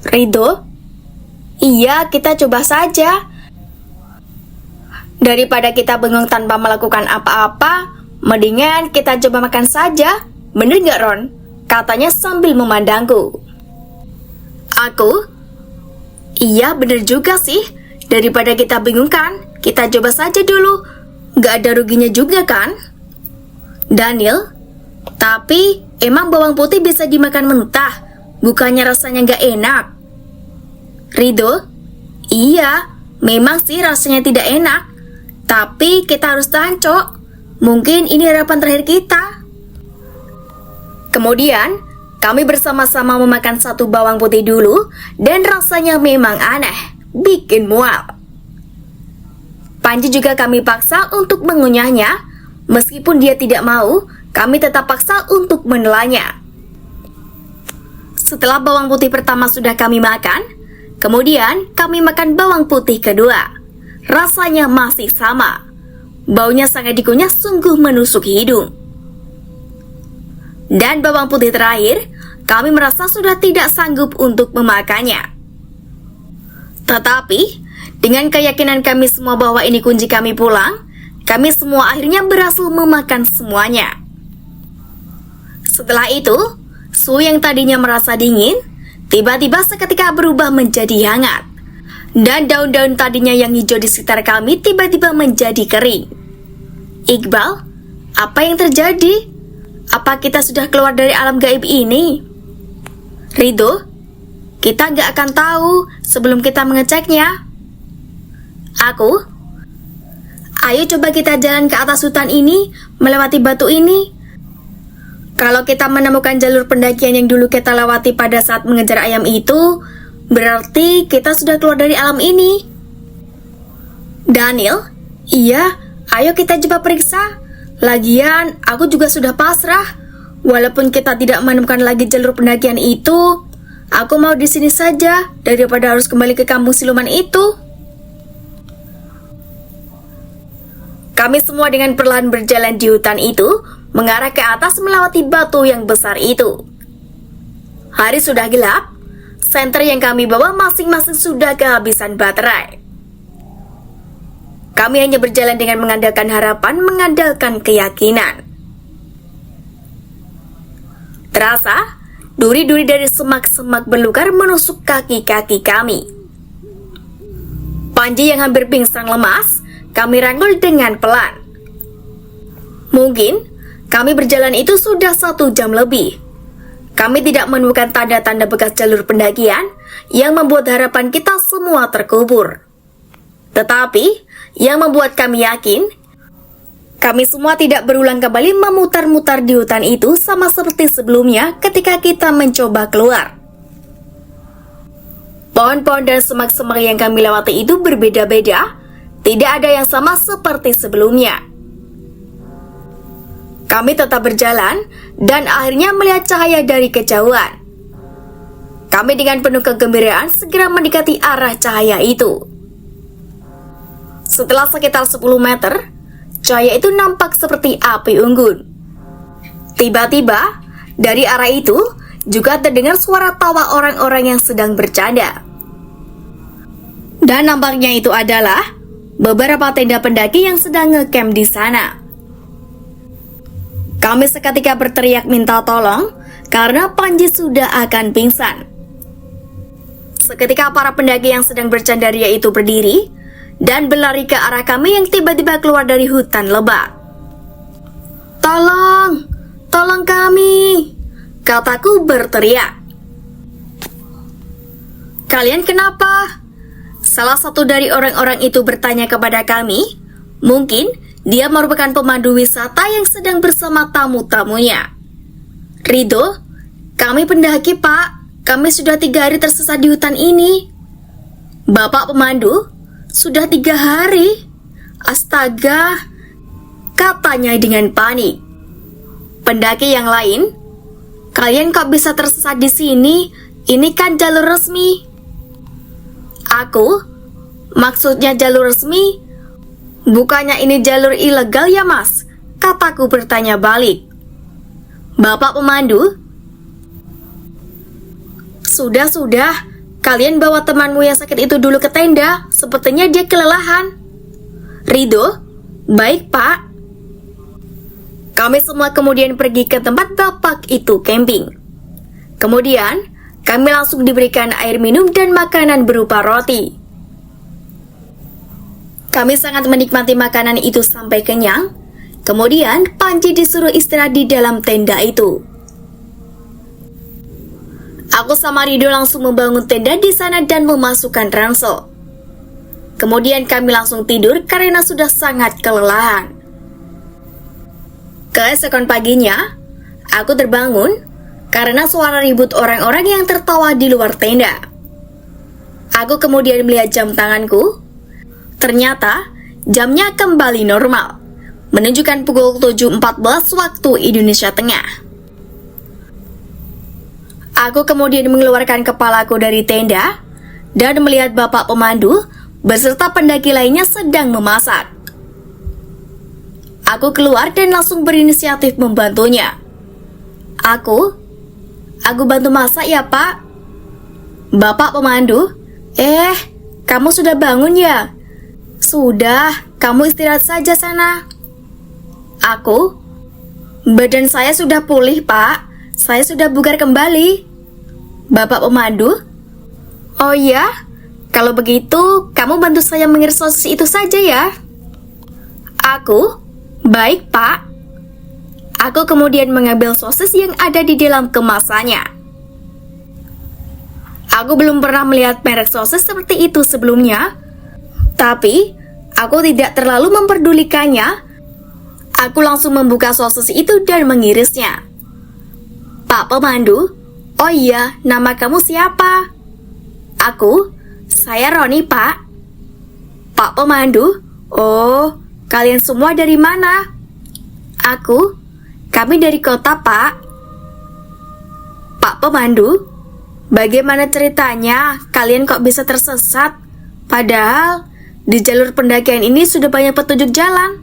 Ridho, "Iya, kita coba saja. Daripada kita bengong tanpa melakukan apa-apa, mendingan kita coba makan saja. Bener gak, Ron?" Katanya sambil memandangku. Iya bener juga sih. Daripada kita bingung kan, kita coba saja dulu. Gak ada ruginya juga kan? Daniel, "Tapi emang bawang putih bisa dimakan mentah? Bukannya rasanya gak enak?" Ridho, "Iya, memang sih rasanya tidak enak. Tapi kita harus tahan, Cok. Mungkin ini harapan terakhir kita." Kemudian, kami bersama-sama memakan satu bawang putih dulu, dan rasanya memang aneh, bikin mual. Panji juga kami paksa untuk mengunyahnya. Meskipun dia tidak mau, kami tetap paksa untuk menelannya. Setelah bawang putih pertama sudah kami makan, kemudian kami makan bawang putih kedua. Rasanya masih sama. Baunya sangat dikunyah, sungguh menusuk hidung. Dan bawang putih terakhir, kami merasa sudah tidak sanggup untuk memakannya. Tetapi, dengan keyakinan kami semua bahwa ini kunci kami pulang, kami semua akhirnya berhasil memakan semuanya. Setelah itu, suhu yang tadinya merasa dingin, tiba-tiba seketika berubah menjadi hangat. Dan daun-daun tadinya yang hijau di sekitar kami tiba-tiba menjadi kering. Iqbal, apa yang terjadi? Apa kita sudah keluar dari alam gaib ini? Ridho, kita gak akan tahu sebelum kita mengeceknya. Ayo coba kita jalan ke atas hutan ini, melewati batu ini. Kalau kita menemukan jalur pendakian yang dulu kita lewati pada saat mengejar ayam itu, berarti kita sudah keluar dari alam ini. Daniel, iya, ayo kita coba periksa. Lagian, aku juga sudah pasrah. Walaupun kita tidak menemukan lagi jalur pendakian itu, aku mau di sini saja daripada harus kembali ke kampung siluman itu. Kami semua dengan perlahan berjalan di hutan itu, mengarah ke atas melewati batu yang besar itu. Hari sudah gelap, senter yang kami bawa masing-masing sudah kehabisan baterai. Kami hanya berjalan dengan mengandalkan harapan, mengandalkan keyakinan. Terasa, duri-duri dari semak-semak belukar menusuk kaki-kaki kami. Panji yang hampir pingsan lemas, kami rangkul dengan pelan. Mungkin kami berjalan itu sudah 1 jam lebih. Kami tidak menemukan tanda-tanda bekas jalur pendakian yang membuat harapan kita semua terkubur. Tetapi yang membuat kami yakin, kami semua tidak berulang kembali memutar-mutar di hutan itu sama seperti sebelumnya ketika kita mencoba keluar. Pohon-pohon dan semak-semak yang kami lewati itu berbeda-beda. Tidak ada yang sama seperti sebelumnya. Kami tetap berjalan dan akhirnya melihat cahaya dari kejauhan. Kami dengan penuh kegembiraan segera mendekati arah cahaya itu. Setelah sekitar 10 meter, cahaya itu nampak seperti api unggun. Tiba-tiba, dari arah itu juga terdengar suara tawa orang-orang yang sedang bercanda. Dan nampaknya itu adalah beberapa tenda pendaki yang sedang ngecamp di sana. Kami seketika berteriak minta tolong karena Panji sudah akan pingsan. Seketika para pendaki yang sedang bercanda ria itu berdiri dan berlari ke arah kami yang tiba-tiba keluar dari hutan lebat. "Tolong! Tolong kami!" kataku berteriak. "Kalian kenapa?" Salah satu dari orang-orang itu bertanya kepada kami. Mungkin dia merupakan pemandu wisata yang sedang bersama tamu-tamunya. "Rido, kami pendaki, Pak. Kami sudah 3 hari tersesat di hutan ini." "Bapak pemandu? Sudah 3 hari? Astaga," katanya dengan panik. Pendaki yang lain, "Kalian kok bisa tersesat di sini? Ini kan jalur resmi." "Aku? Maksudnya jalur resmi? Bukannya ini jalur ilegal ya, Mas?" kataku bertanya balik. "Bapak pemandu?" Sudah, kalian bawa temanmu yang sakit itu dulu ke tenda. Sepertinya dia kelelahan." "Rido, baik Pak." Kami semua kemudian pergi ke tempat bapak itu camping. Kemudian kami langsung diberikan air minum dan makanan berupa roti. Kami sangat menikmati makanan itu sampai kenyang. Kemudian Panji disuruh istirahat di dalam tenda itu. Aku sama Rido langsung membangun tenda di sana dan memasukkan ransel. Kemudian kami langsung tidur karena sudah sangat kelelahan. Keesokan paginya, aku terbangun karena suara ribut orang-orang yang tertawa di luar tenda. Aku kemudian melihat jam tanganku. Ternyata jamnya kembali normal, menunjukkan pukul 7.14 waktu Indonesia Tengah. Aku kemudian mengeluarkan kepalaku dari tenda dan melihat bapak pemandu beserta pendaki lainnya sedang memasak. Aku keluar dan langsung berinisiatif membantunya. Aku bantu masak ya, Pak." "Bapak pemandu, kamu sudah bangun ya?" "Sudah, kamu istirahat saja sana." Badan saya sudah pulih, Pak. Saya sudah bugar kembali." "Bapak pemandu?" "Oh ya, kalau begitu kamu bantu saya mengiris sosis itu saja ya." "Baik, Pak." Aku kemudian mengambil sosis yang ada di dalam kemasannya. Aku belum pernah melihat merek sosis seperti itu sebelumnya. Tapi, Aku tidak terlalu memperdulikannya. Aku langsung membuka sosis itu dan mengirisnya. Pak pemandu, oh iya, nama kamu siapa? Saya Roni, Pak. Pak pemandu, oh, kalian semua dari mana? Kami dari kota, Pak. Pak pemandu, bagaimana ceritanya kalian kok bisa tersesat? Padahal di jalur pendakian ini sudah banyak petunjuk jalan.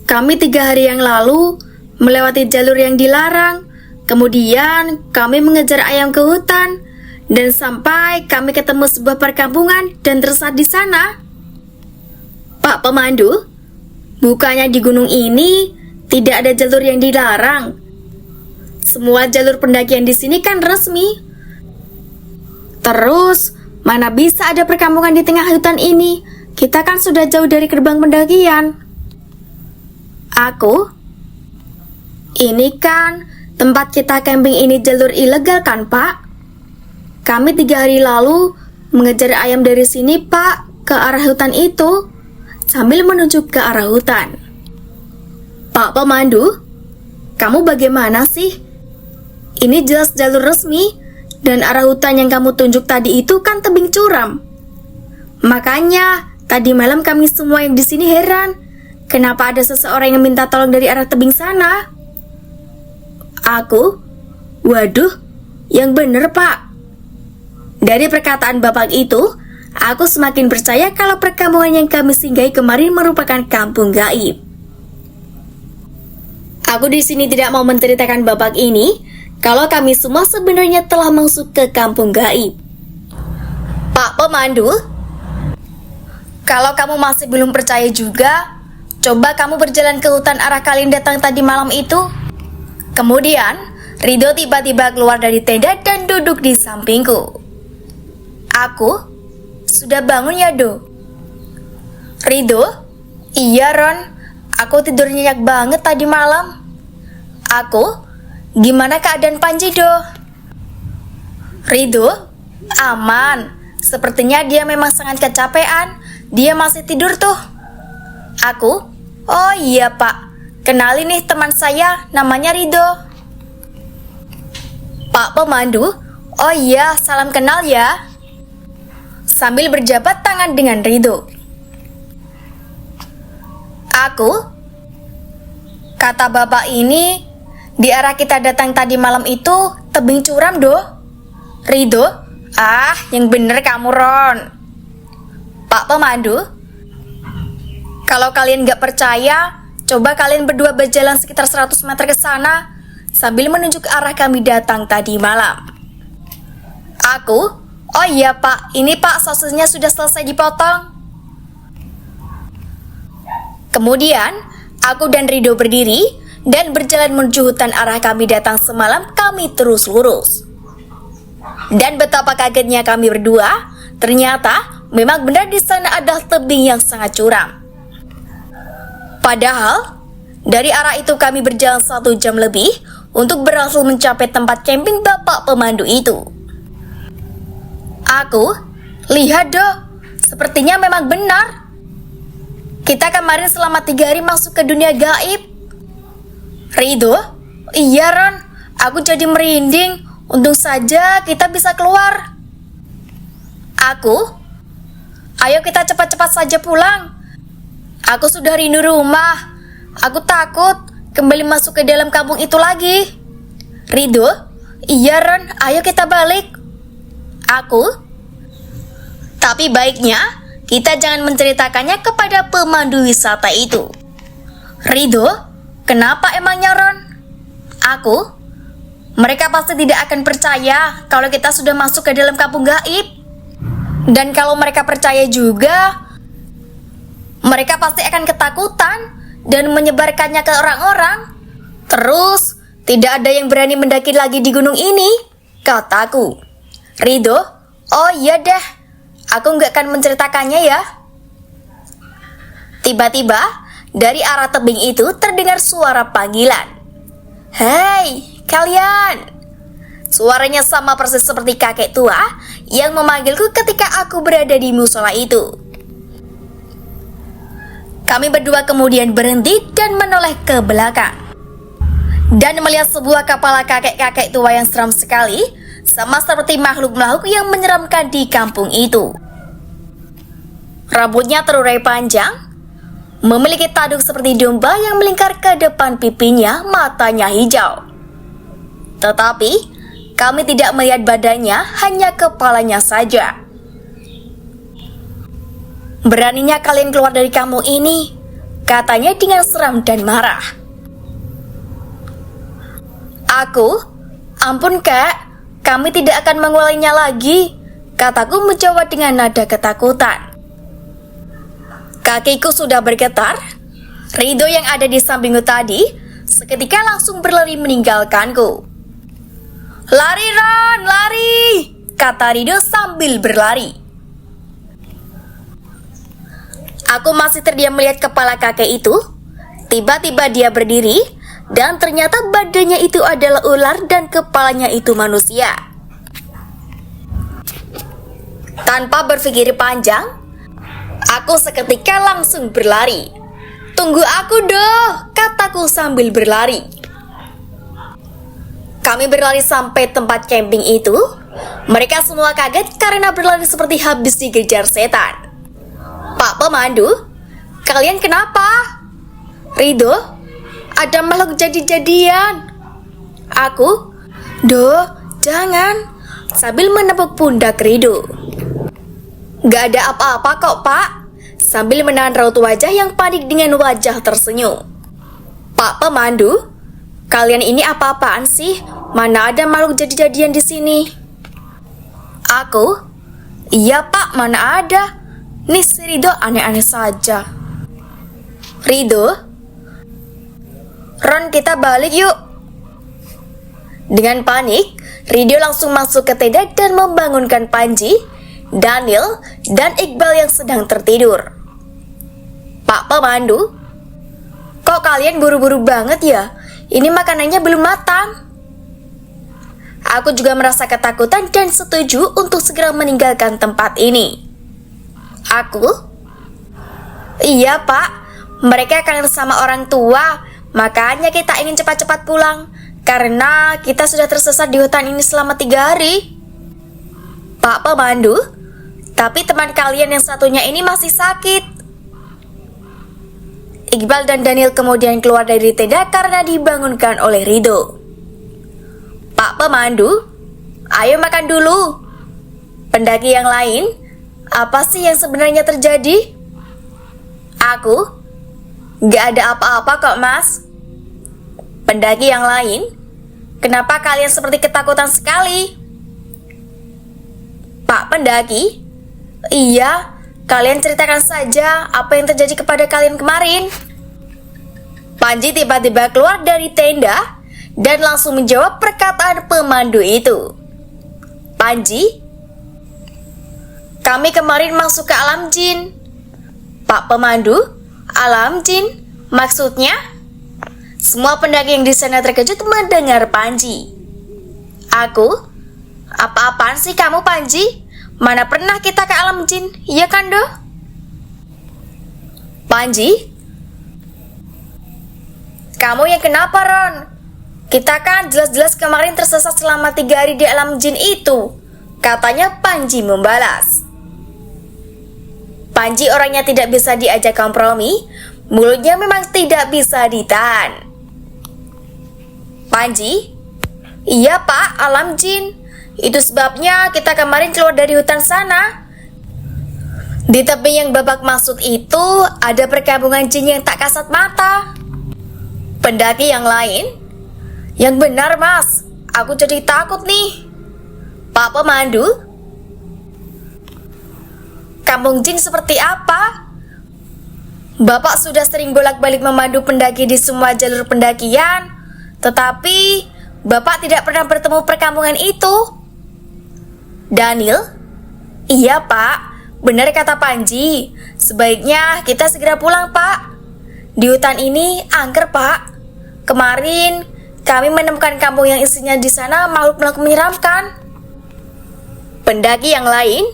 Kami 3 hari yang lalu melewati jalur yang dilarang. Kemudian kami mengejar ayam ke hutan dan sampai kami ketemu sebuah perkampungan dan tersesat di sana. Pak pemandu, bukannya di gunung ini tidak ada jalur yang dilarang? Semua jalur pendakian di sini kan resmi. Terus, mana bisa ada perkampungan di tengah hutan ini? Kita kan sudah jauh dari gerbang pendakian. Ini kan tempat kita camping ini jalur ilegal kan, Pak? Kami 3 hari lalu mengejar ayam dari sini, Pak, ke arah hutan itu, sambil menuju ke arah hutan. Pak pemandu, kamu bagaimana sih? Ini jelas jalur resmi, dan arah hutan yang kamu tunjuk tadi itu kan tebing curam. Makanya tadi malam kami semua yang di sini heran, kenapa ada seseorang yang minta tolong dari arah tebing sana? Waduh, yang bener, Pak. Dari perkataan Bapak itu, aku semakin percaya kalau perkampungan yang kami singgahi kemarin merupakan kampung gaib. Aku di sini tidak mau menceritakan Bapak ini, kalau kami semua sebenarnya telah masuk ke kampung gaib. Pak pemandu, kalau kamu masih belum percaya juga, coba kamu berjalan ke hutan arah kalian datang tadi malam itu. Kemudian, Rido tiba-tiba keluar dari tenda dan duduk di sampingku. Sudah bangun ya, Do? Rido? Iya, Ron. Aku tidur nyenyak banget tadi malam. Gimana keadaan Panji, Do? Rido? Aman. Sepertinya dia memang sangat kecapean. Dia masih tidur tuh. Oh iya, Pak. Kenalin nih teman saya, namanya Rido. Pak pemandu, oh iya, salam kenal ya. Sambil berjabat tangan dengan Rido. Kata bapak ini, di arah kita datang tadi malam itu tebing curam, Do. Rido, yang bener kamu, Ron. Pak pemandu, kalau kalian gak percaya, coba kalian berdua berjalan sekitar 100 meter ke sana sambil menuju ke arah kami datang tadi malam. Oh iya, Pak, ini Pak sosisnya sudah selesai dipotong. Kemudian, aku dan Rido berdiri dan berjalan menuju hutan arah kami datang semalam. Kami terus lurus. Dan betapa kagetnya kami berdua, ternyata memang benar di sana ada tebing yang sangat curam. Padahal, dari arah itu kami berjalan 1 jam lebih untuk berhasil mencapai tempat camping Bapak pemandu itu. Lihat, Do, sepertinya memang benar. Kita kemarin selama 3 hari masuk ke dunia gaib. Rido? Iya, Ron, aku jadi merinding. Untung saja kita bisa keluar. Ayo kita cepat-cepat saja pulang. Aku sudah rindu rumah. Aku takut kembali masuk ke dalam kampung itu lagi. Rido? Iya, Ron, ayo kita balik. Tapi baiknya kita jangan menceritakannya kepada pemandu wisata itu. Rido? Kenapa emangnya, Ron? Mereka pasti tidak akan percaya kalau kita sudah masuk ke dalam kampung gaib. Dan kalau mereka percaya juga, mereka pasti akan ketakutan dan menyebarkannya ke orang-orang. Terus, tidak ada yang berani mendaki lagi di gunung ini, kataku. Rido? Oh iya deh, aku nggak akan menceritakannya ya. Tiba-tiba, dari arah tebing itu terdengar suara panggilan. Hei, kalian! Suaranya sama persis seperti kakek tua yang memanggilku ketika aku berada di musola itu. Kami berdua kemudian berhenti dan menoleh ke belakang dan melihat sebuah kepala kakek-kakek tua yang seram sekali, sama seperti makhluk-makhluk yang menyeramkan di kampung itu. Rambutnya terurai panjang, memiliki tanduk seperti domba yang melingkar ke depan pipinya, matanya hijau. Tetapi kami tidak melihat badannya, hanya kepalanya saja. "Beraninya kalian keluar dari kampung ini," katanya dengan seram dan marah. "Ampun kak, kami tidak akan mengulanginya lagi," kataku menjawab dengan nada ketakutan. Kakiku sudah bergetar. Ridho yang ada di sampingku tadi seketika langsung berlari meninggalkanku. "Lari Ron, lari!" kata Ridho sambil berlari. Aku masih terdiam melihat kepala kakek itu. Tiba-tiba dia berdiri, dan ternyata badannya itu adalah ular dan kepalanya itu manusia. Tanpa berpikir panjang, aku seketika langsung berlari. "Tunggu aku doh," kataku sambil berlari. Kami berlari sampai tempat camping itu. Mereka semua kaget karena berlari seperti habis dikejar setan. "Pak pemandu, kalian kenapa?" "Ridho, ada makhluk jadi-jadian." Aku, "Doh, jangan," sambil menepuk pundak Ridho. "Gak ada apa-apa kok pak," sambil menahan raut wajah yang panik dengan wajah tersenyum. "Pak pemandu, kalian ini apa-apaan sih? Mana ada makhluk jadi-jadian di sini?" Aku, "Iya pak, mana ada. Nih si Ridho aneh-aneh saja." "Ridho, Ron, kita balik yuk." Dengan panik, Ridho langsung masuk ke tenda dan membangunkan Panji, Daniel, dan Iqbal yang sedang tertidur. "Pak pemandu, kok kalian buru-buru banget ya? Ini makanannya belum matang." Aku juga merasa ketakutan dan setuju untuk segera meninggalkan tempat ini. Aku, "Iya pak, mereka kangen sama orang tua, makanya kita ingin cepat-cepat pulang, karena kita sudah tersesat di hutan ini selama 3 hari. "Pak pemandu, tapi teman kalian yang satunya ini masih sakit." Iqbal dan Daniel kemudian keluar dari tenda karena dibangunkan oleh Ridho. "Pak pemandu, ayo makan dulu." Pendaki yang lain, "Apa sih yang sebenarnya terjadi?" Aku, "Gak ada apa-apa kok mas." Pendaki yang lain, "Kenapa kalian seperti ketakutan sekali?" "Pak pendaki, iya, kalian ceritakan saja apa yang terjadi kepada kalian kemarin." Panji tiba-tiba keluar dari tenda dan langsung menjawab perkataan pemandu itu. "Panji, kami kemarin masuk ke alam jin." "Pak pemandu, alam jin? Maksudnya?" Semua pendaki yang di sana terkejut mendengar Panji. Aku, "Apa-apaan sih kamu Panji? Mana pernah kita ke alam jin, iya kan doh?" Panji, "Kamu yang kenapa Ron? Kita kan jelas-jelas kemarin tersesat selama 3 hari di alam jin itu," katanya Panji membalas. Panji orangnya tidak bisa diajak kompromi, mulutnya memang tidak bisa ditahan. Panji, "Iya pak, alam jin. Itu sebabnya kita kemarin keluar dari hutan sana. Di tepi yang babak maksud itu ada perkampungan jin yang tak kasat mata." Pendaki yang lain, "Yang benar mas, aku jadi takut nih." "Pak pemandu, kampung jin seperti apa? Bapak sudah sering bolak-balik memandu pendaki di semua jalur pendakian, tetapi Bapak tidak pernah bertemu perkampungan itu." Daniel, "Iya pak, benar kata Panji. Sebaiknya kita segera pulang pak. Di hutan ini angker pak. Kemarin kami menemukan kampung yang isinya di sana makhluk-makhluk menyeramkan." Pendaki yang lain,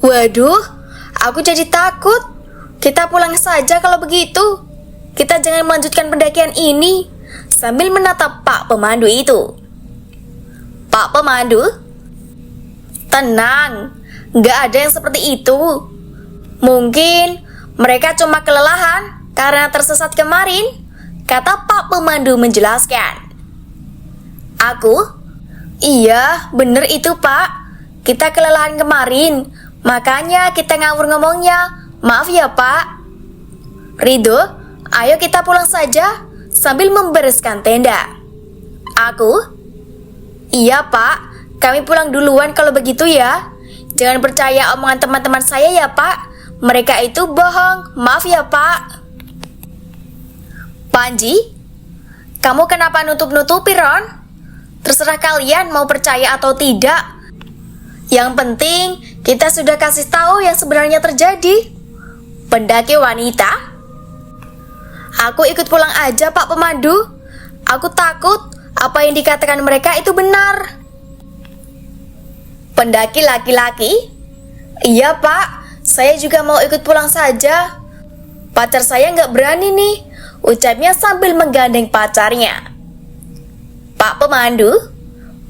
"Waduh, aku jadi takut. Kita pulang saja kalau begitu. Kita jangan melanjutkan pendakian ini," sambil menatap Pak Pemandu itu. "Pak Pemandu, tenang, nggak ada yang seperti itu. Mungkin mereka cuma kelelahan karena tersesat kemarin," kata Pak Pemandu menjelaskan. Iya, bener itu Pak. Kita kelelahan kemarin, makanya kita ngawur ngomongnya. Maaf ya Pak." "Ridho, ayo kita pulang saja," sambil membereskan tenda. Iya Pak, kami pulang duluan kalau begitu ya. Jangan percaya omongan teman-teman saya ya Pak. Mereka itu bohong, maaf ya Pak." "Panji, kamu kenapa nutup-nutupi Ron? Terserah kalian mau percaya atau tidak. Yang penting kita sudah kasih tahu yang sebenarnya terjadi." Pendaki wanita, "Aku ikut pulang aja Pak Pemandu. Aku takut apa yang dikatakan mereka itu benar." Pendaki laki-laki, "Iya Pak, saya juga mau ikut pulang saja. Pacar saya nggak berani nih," ucapnya sambil menggandeng pacarnya. Pak Pemandu,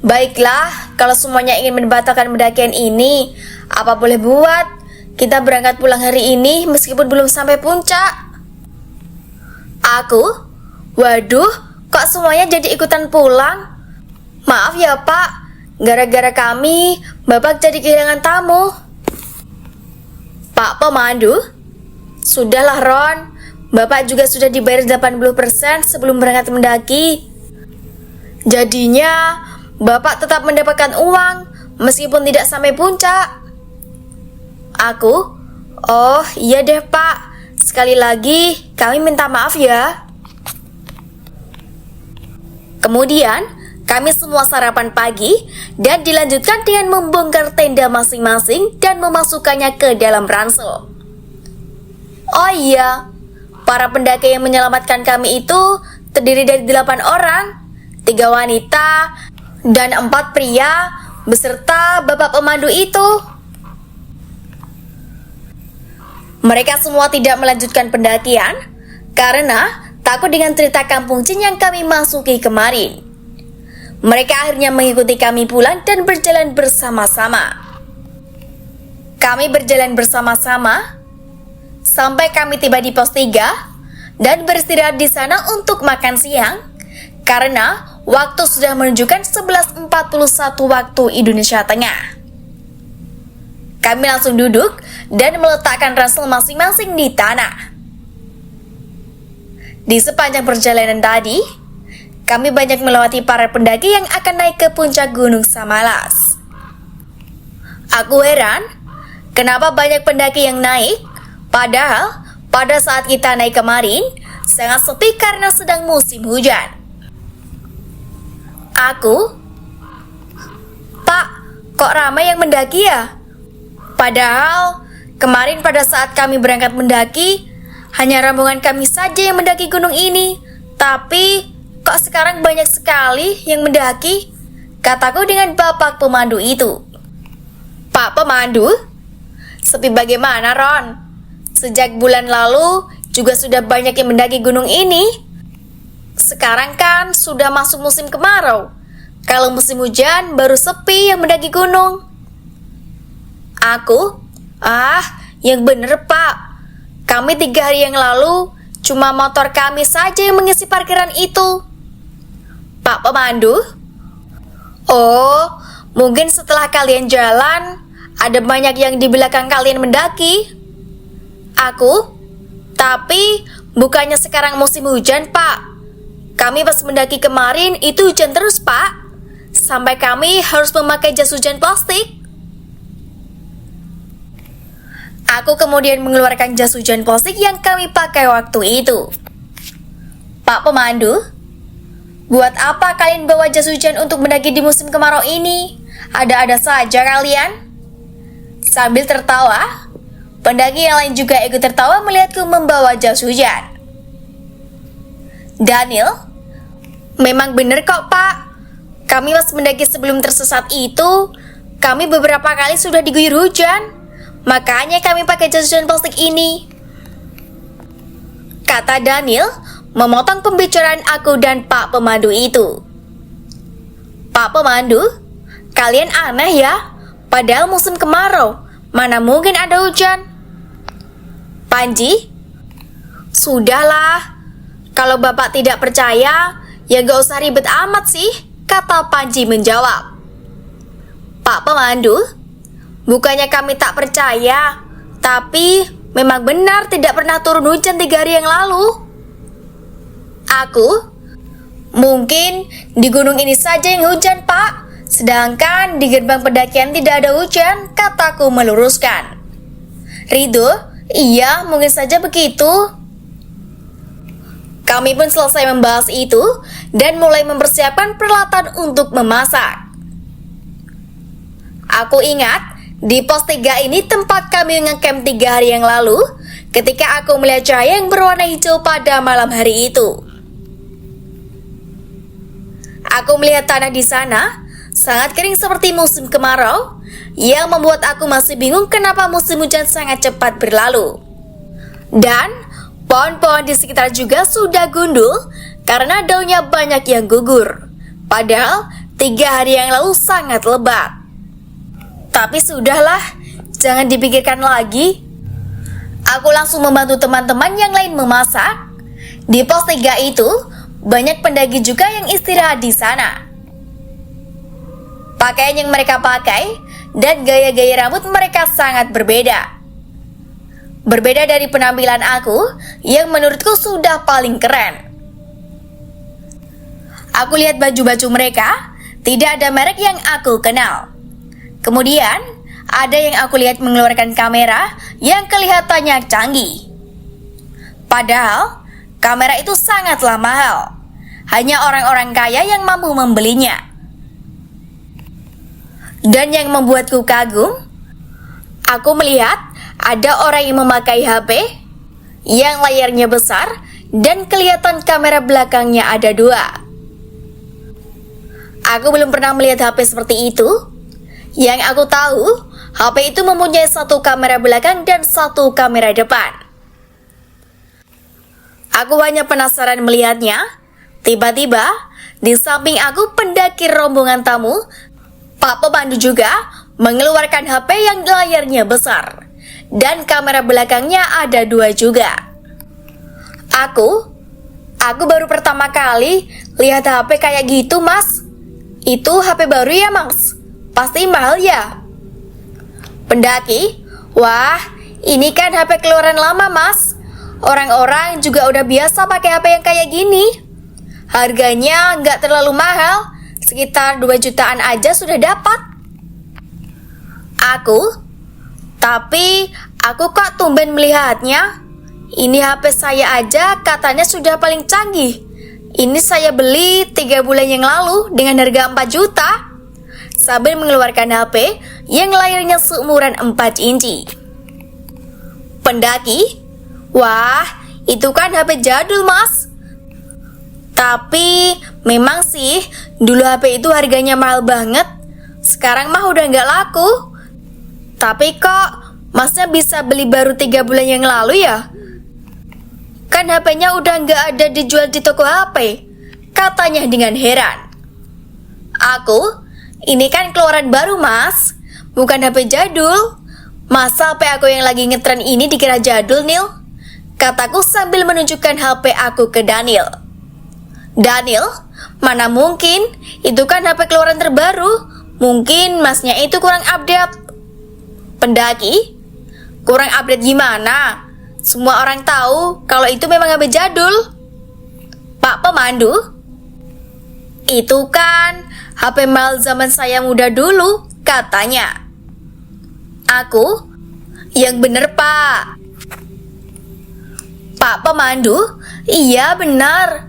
"Baiklah, kalau semuanya ingin membatalkan pendakian ini, apa boleh buat. Kita berangkat pulang hari ini meskipun belum sampai puncak." Waduh, kok semuanya jadi ikutan pulang? Maaf ya Pak, gara-gara kami, Bapak jadi kehilangan tamu." Pak Pemandu, "Sudahlah Ron, Bapak juga sudah dibayar 80% sebelum berangkat mendaki. Jadinya, Bapak tetap mendapatkan uang meskipun tidak sampai puncak." "Oh iya deh Pak, sekali lagi kami minta maaf ya." Kemudian kami semua sarapan pagi dan dilanjutkan dengan membongkar tenda masing-masing dan memasukkannya ke dalam ransel. Oh iya, para pendaki yang menyelamatkan kami itu terdiri dari 8 orang, 3 wanita dan 4 pria beserta Bapak Pemandu itu. Mereka semua tidak melanjutkan pendakian karena takut dengan cerita kampung Jin yang kami masuki kemarin. Mereka akhirnya mengikuti kami pulang dan berjalan bersama-sama. Kami berjalan bersama-sama sampai kami tiba di pos 3 dan beristirahat di sana untuk makan siang karena waktu sudah menunjukkan 11.41 waktu Indonesia Tengah. Kami langsung duduk dan meletakkan ransel masing-masing di tanah. Di sepanjang perjalanan tadi, kami banyak melewati para pendaki yang akan naik ke puncak Gunung Samalas. Aku heran, kenapa banyak pendaki yang naik, padahal pada saat kita naik kemarin, sangat sepi karena sedang musim hujan. "Pak, kok ramai yang mendaki ya? Padahal kemarin pada saat kami berangkat mendaki, hanya rombongan kami saja yang mendaki gunung ini. Tapi kok sekarang banyak sekali yang mendaki?" kataku dengan Bapak Pemandu itu. "Pak Pemandu, sepi bagaimana Ron? Sejak bulan lalu juga sudah banyak yang mendaki gunung ini. Sekarang kan sudah masuk musim kemarau. Kalau musim hujan baru sepi yang mendaki gunung." Yang bener Pak. Kami 3 hari yang lalu cuma motor kami saja yang mengisi parkiran itu." Pak Pemandu, "Oh, mungkin setelah kalian jalan, ada banyak yang di belakang kalian mendaki." Tapi bukannya sekarang musim hujan Pak. Kami pas mendaki kemarin itu hujan terus Pak. Sampai kami harus memakai jas hujan plastik." Aku kemudian mengeluarkan jas hujan plastik yang kami pakai waktu itu. "Pak Pemandu, buat apa kalian bawa jas hujan untuk mendaki di musim kemarau ini? Ada-ada saja kalian." Sambil tertawa, pendaki yang lain juga ikut tertawa melihatku membawa jas hujan. "Daniel, memang benar kok Pak. Kami pas mendaki sebelum tersesat itu, Kami beberapa kali sudah diguyur hujan, makanya kami pakai jas hujan plastik ini, kata Daniel memotong pembicaraan aku dan Pak Pemandu itu. Pak Pemandu, kalian aneh ya, padahal musim kemarau, mana mungkin ada hujan. Panji, sudahlah, kalau Bapak tidak percaya, ya gak usah ribet amat sih, kata Panji menjawab. Pak Pemandu, bukannya kami tak percaya, tapi memang benar tidak pernah turun hujan 3 hari yang lalu. Aku, mungkin di gunung ini saja yang hujan, Pak, sedangkan di gerbang pendakian tidak ada hujan, kataku meluruskan. Ridho, iya mungkin saja begitu. Kami pun selesai membahas itu dan mulai mempersiapkan peralatan untuk memasak. Aku ingat di pos 3 ini tempat kami ngecamp 3 hari yang lalu ketika aku melihat cahaya yang berwarna hijau pada malam hari itu. Aku melihat tanah di sana sangat kering seperti musim kemarau yang membuat aku masih bingung kenapa musim hujan sangat cepat berlalu. Dan pohon-pohon di sekitar juga sudah gundul karena daunnya banyak yang gugur. Padahal 3 hari yang lalu sangat lebat. Tapi sudahlah, jangan dipikirkan lagi. Aku langsung membantu teman-teman yang lain memasak. Di pos 3 itu, banyak pendaki juga yang istirahat di sana. Pakaian yang mereka pakai dan gaya-gaya rambut mereka sangat berbeda. Berbeda dari penampilan aku yang menurutku sudah paling keren. Aku lihat baju-baju mereka, tidak ada merek yang aku kenal. Kemudian, ada yang aku lihat mengeluarkan kamera yang kelihatannya canggih. Padahal, kamera itu sangatlah mahal. Hanya orang-orang kaya yang mampu membelinya. Dan yang membuatku kagum, aku melihat ada orang yang memakai HP yang layarnya besar dan kelihatan kamera belakangnya ada 2. Aku belum pernah melihat HP seperti itu. Yang aku tahu, HP itu mempunyai 1 kamera belakang dan 1 kamera depan. Aku hanya penasaran melihatnya. Tiba-tiba, di samping aku pendaki rombongan tamu, Pak Pemandu juga mengeluarkan HP yang layarnya besar. Dan kamera belakangnya ada 2 juga. Aku baru pertama kali lihat HP kayak gitu, Mas. Itu HP baru ya, Mas? Pasti mahal ya? Pendaki, wah, ini kan HP keluaran lama, Mas. Orang-orang juga udah biasa pakai HP yang kayak gini. Harganya nggak terlalu mahal, sekitar 2 jutaan aja sudah dapat. Tapi aku kok tumben melihatnya. Ini HP saya aja katanya sudah paling canggih. Ini saya beli 3 bulan yang lalu dengan harga 4 juta. Sambil mengeluarkan HP yang layarnya seumuran 4 inci. Pendaki, wah, itu kan HP jadul, Mas. Tapi memang sih dulu HP itu harganya mahal banget. Sekarang mah udah nggak laku. Tapi kok Masnya bisa beli baru 3 bulan yang lalu ya? Kan HP-nya udah nggak ada dijual di toko HP, katanya dengan heran. Ini kan keluaran baru, Mas, bukan HP jadul. Masa HP aku yang lagi ngetren ini dikira jadul, Nil? Kataku sambil menunjukkan HP aku ke Daniel. Daniel, mana mungkin, itu kan HP keluaran terbaru. Mungkin Masnya itu kurang update. Pendaki, kurang update gimana? Semua orang tahu kalau itu memang HP jadul. Pak Pemandu, itu kan HP mahal zaman saya muda dulu, katanya. Yang bener, Pak. Pak Pemandu, iya benar.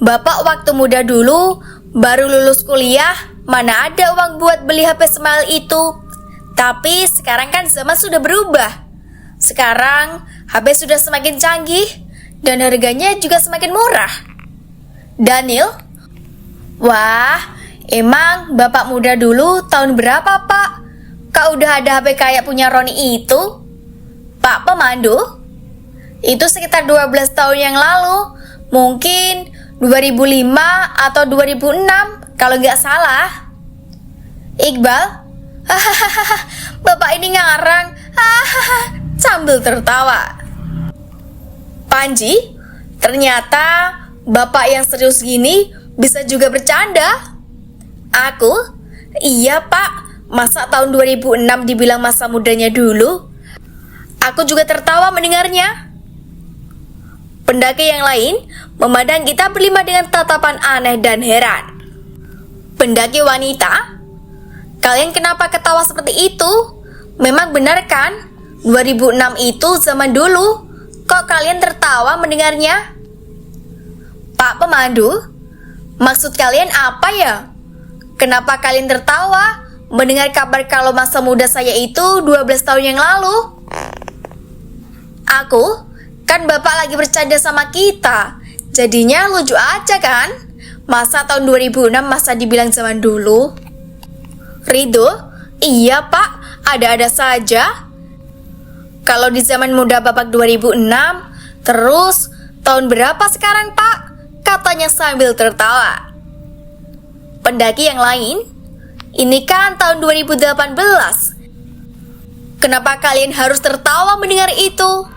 Bapak waktu muda dulu, baru lulus kuliah, mana ada uang buat beli HP semahal itu. Tapi sekarang kan zaman sudah berubah. Sekarang HP sudah semakin canggih dan harganya juga semakin murah. Daniel, wah, emang bapak muda dulu tahun berapa, Pak? kok udah ada HP kayak punya Roni itu? Pak Pemandu, itu sekitar 12 tahun yang lalu, mungkin 2005 atau 2006 kalau nggak salah. Iqbal, hahaha, bapak ini ngarang, hahaha, sambil tertawa. Panji, ternyata bapak yang serius gini bisa juga bercanda. Aku, iya pak, masa tahun 2006 dibilang masa mudanya dulu? Aku juga tertawa mendengarnya. Pendaki yang lain memandang kita berlima dengan tatapan aneh dan heran. Pendaki wanita, kalian kenapa ketawa seperti itu? Memang benar kan? 2006 itu zaman dulu. Kok kalian tertawa mendengarnya? Pak Pemandu, maksud kalian apa ya? Kenapa kalian tertawa mendengar kabar kalau masa muda saya itu 12 tahun yang lalu? Aku, kan bapak lagi bercanda sama kita. Jadinya lucu aja kan? Masa tahun 2006 masa dibilang zaman dulu? Ridho, iya pak, ada-ada saja. Kalau di zaman muda bapak 2006, terus tahun berapa sekarang pak? Katanya sambil tertawa. Pendaki yang lain, ini kan tahun 2018. Kenapa kalian harus tertawa mendengar itu?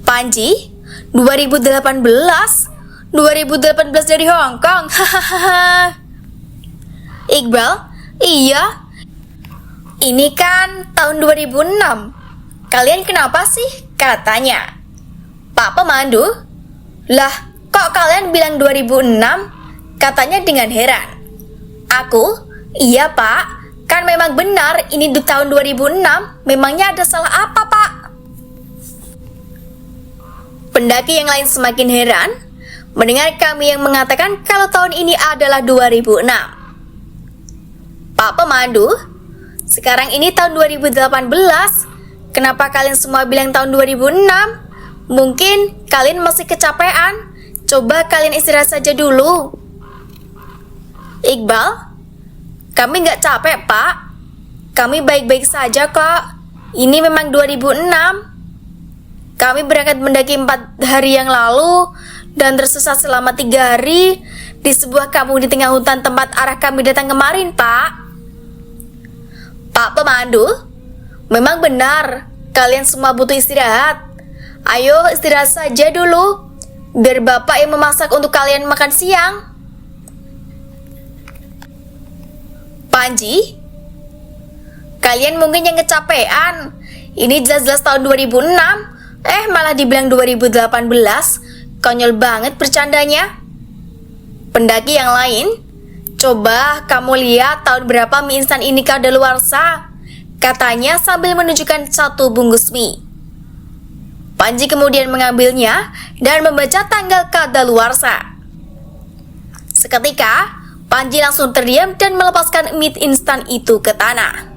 Panji, 2018 dari Hong Kong. Hahaha. Iqbal, iya. Ini kan tahun 2006. Kalian kenapa sih? Katanya. Pak Pemandu, lah kok kalian bilang 2006? Katanya dengan heran. Aku, iya pak, kan memang benar ini di tahun 2006. Memangnya ada salah apa pak? Pendaki yang lain semakin heran mendengar kami yang mengatakan kalau tahun ini adalah 2006. Pak Pemandu, sekarang ini tahun 2018. Kenapa kalian semua bilang tahun 2006? Mungkin kalian masih kecapean. Coba kalian istirahat saja dulu. Iqbal, kami nggak capek pak. Kami baik-baik saja kok. Ini memang 2006. Kami berangkat mendaki 4 hari yang lalu dan tersesat selama 3 hari di sebuah kampung di tengah hutan tempat arah kami datang kemarin, Pak. Pak Pemandu, memang benar kalian semua butuh istirahat. Ayo istirahat saja dulu, biar bapak yang memasak untuk kalian makan siang. Panji, kalian mungkin yang kecapean. Ini jelas-jelas tahun 2006. Malah dibilang 2018. Konyol banget bercandanya. Pendaki yang lain, coba kamu lihat tahun berapa mie instan ini kadaluarsa. Katanya sambil menunjukkan 1 bungkus mie. Panji kemudian mengambilnya dan membaca tanggal kadaluarsa. Seketika, Panji langsung terdiam dan melepaskan mie instan itu ke tanah.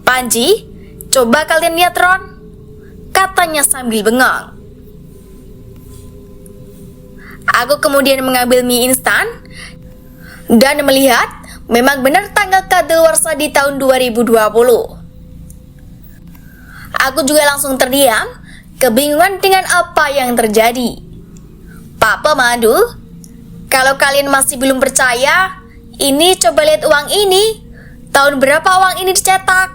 Panji, coba kalian lihat Ron, katanya sambil bengong. Aku kemudian mengambil mie instan dan melihat memang benar tanggal kadaluarsa di tahun 2020. Aku juga langsung terdiam, kebingungan dengan apa yang terjadi. Pak Pemandu, kalau kalian masih belum percaya, ini coba lihat uang ini. Tahun berapa uang ini dicetak?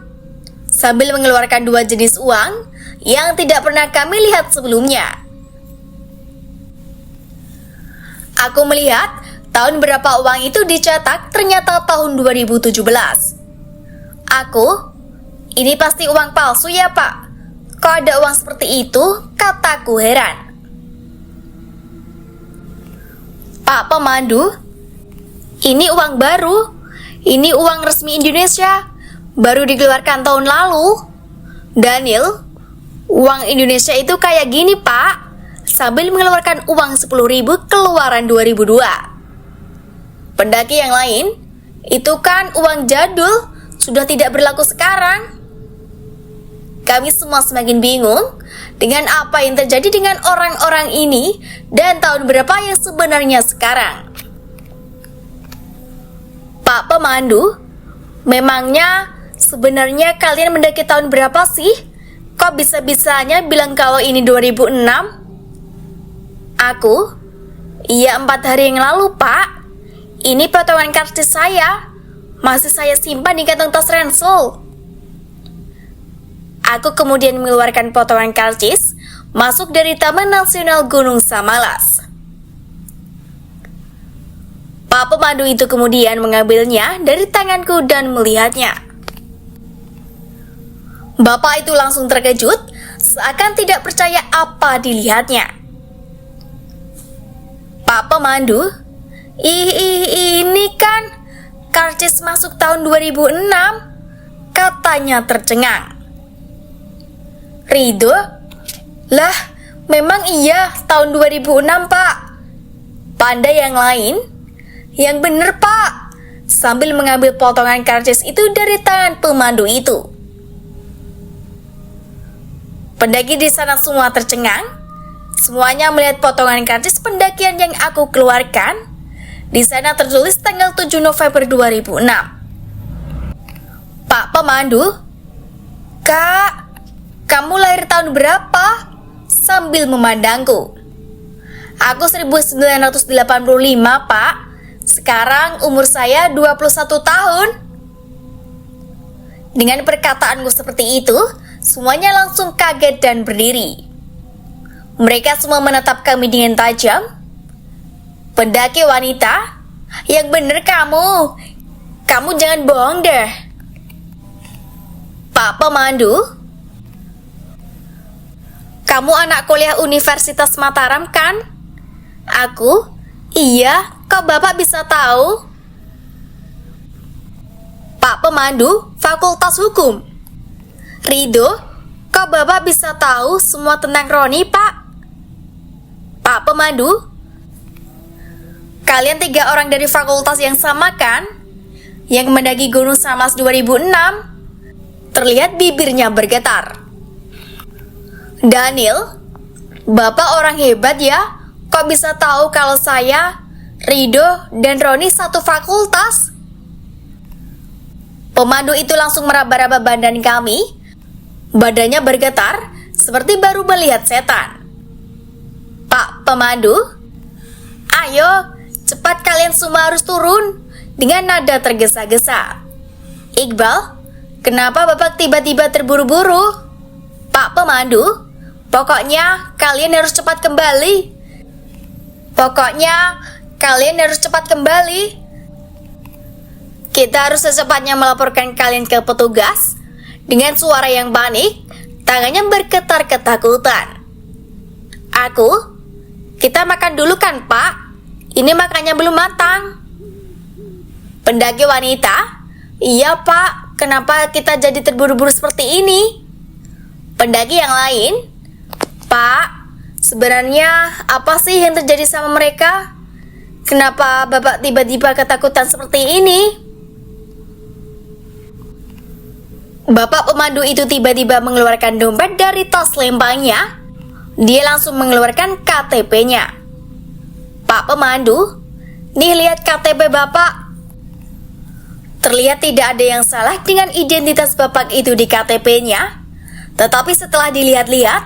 Sambil mengeluarkan 2 jenis uang yang tidak pernah kami lihat sebelumnya. Aku melihat tahun berapa uang itu dicetak, ternyata tahun 2017. Aku, ini pasti uang palsu ya pak? Kok ada uang seperti itu? Kataku heran. Pak Pemandu, ini uang baru. Ini uang resmi Indonesia. Baru dikeluarkan tahun lalu. Daniel, uang Indonesia itu kayak gini pak, sambil mengeluarkan uang 10.000 keluaran 2002. Pendaki yang lain, itu kan uang jadul, sudah tidak berlaku sekarang. Kami semua semakin bingung dengan apa yang terjadi dengan orang-orang ini dan tahun berapa yang sebenarnya sekarang. Pak Pemandu, Memangnya sebenarnya kalian mendaki tahun berapa sih? Kok bisa-bisanya bilang kalau ini 2006? Aku? Iya, 4 hari yang lalu, Pak. Ini potongan karcis saya. Masih saya simpan di kantong tas ransel. Aku kemudian mengeluarkan potongan karcis, masuk dari Taman Nasional Gunung Samalas. Pak pemandu itu kemudian mengambilnya dari tanganku dan melihatnya. Bapak itu langsung terkejut, seakan tidak percaya apa dilihatnya. Pak pemandu, ini kan karcis masuk tahun 2006, katanya tercengang. Ridho? Lah, memang iya tahun 2006, Pak. Pandai yang lain? Yang bener, Pak. Sambil mengambil potongan karcis itu dari tangan pemandu itu. Pendaki di sana semua tercengang. Semuanya melihat potongan karcis pendakian yang aku keluarkan. Di sana tertulis tanggal 7 November 2006. Pak pemandu, Kak, kamu lahir tahun berapa? Sambil memandangku. Aku 1985, Pak. Sekarang umur saya 21 tahun. Dengan perkataanku seperti itu, semuanya langsung kaget dan berdiri. Mereka semua menatap kami dengan tajam. Pendaki wanita, yang bener kamu. Kamu jangan bohong deh. Pak pemandu, kamu anak kuliah Universitas Mataram kan? Aku, iya, kok Bapak bisa tahu? Pak pemandu, Fakultas Hukum. Ridho, kok Bapak bisa tahu semua tentang Roni, Pak? Pak pemandu, kalian 3 orang dari fakultas yang sama kan? Yang mendaki Gunung Samalas 2006? Terlihat bibirnya bergetar. Daniel, Bapak orang hebat ya. Kok bisa tahu kalau saya, Ridho, dan Roni satu fakultas? Pemandu itu langsung meraba-raba badan kami. Badannya bergetar seperti baru melihat setan. Pak pemandu, ayo, cepat kalian semua harus turun. Dengan nada tergesa-gesa. Iqbal, kenapa Bapak tiba-tiba terburu-buru? Pak pemandu, pokoknya kalian harus cepat kembali. Pokoknya kalian harus cepat kembali. Kita harus secepatnya melaporkan kalian ke petugas. Dengan suara yang panik, tangannya bergetar ketakutan. Aku, kita makan dulu kan, Pak? Ini makannya belum matang. Pendaki wanita, iya Pak, kenapa kita jadi terburu-buru seperti ini? Pendaki yang lain, Pak, sebenarnya apa sih yang terjadi sama mereka? Kenapa Bapak tiba-tiba ketakutan seperti ini? Bapak pemandu itu tiba-tiba mengeluarkan dompet dari tas lempangnya. Dia langsung mengeluarkan KTP-nya. Pak pemandu, nih lihat KTP Bapak. Terlihat tidak ada yang salah dengan identitas Bapak itu di KTP-nya. Tetapi setelah dilihat-lihat,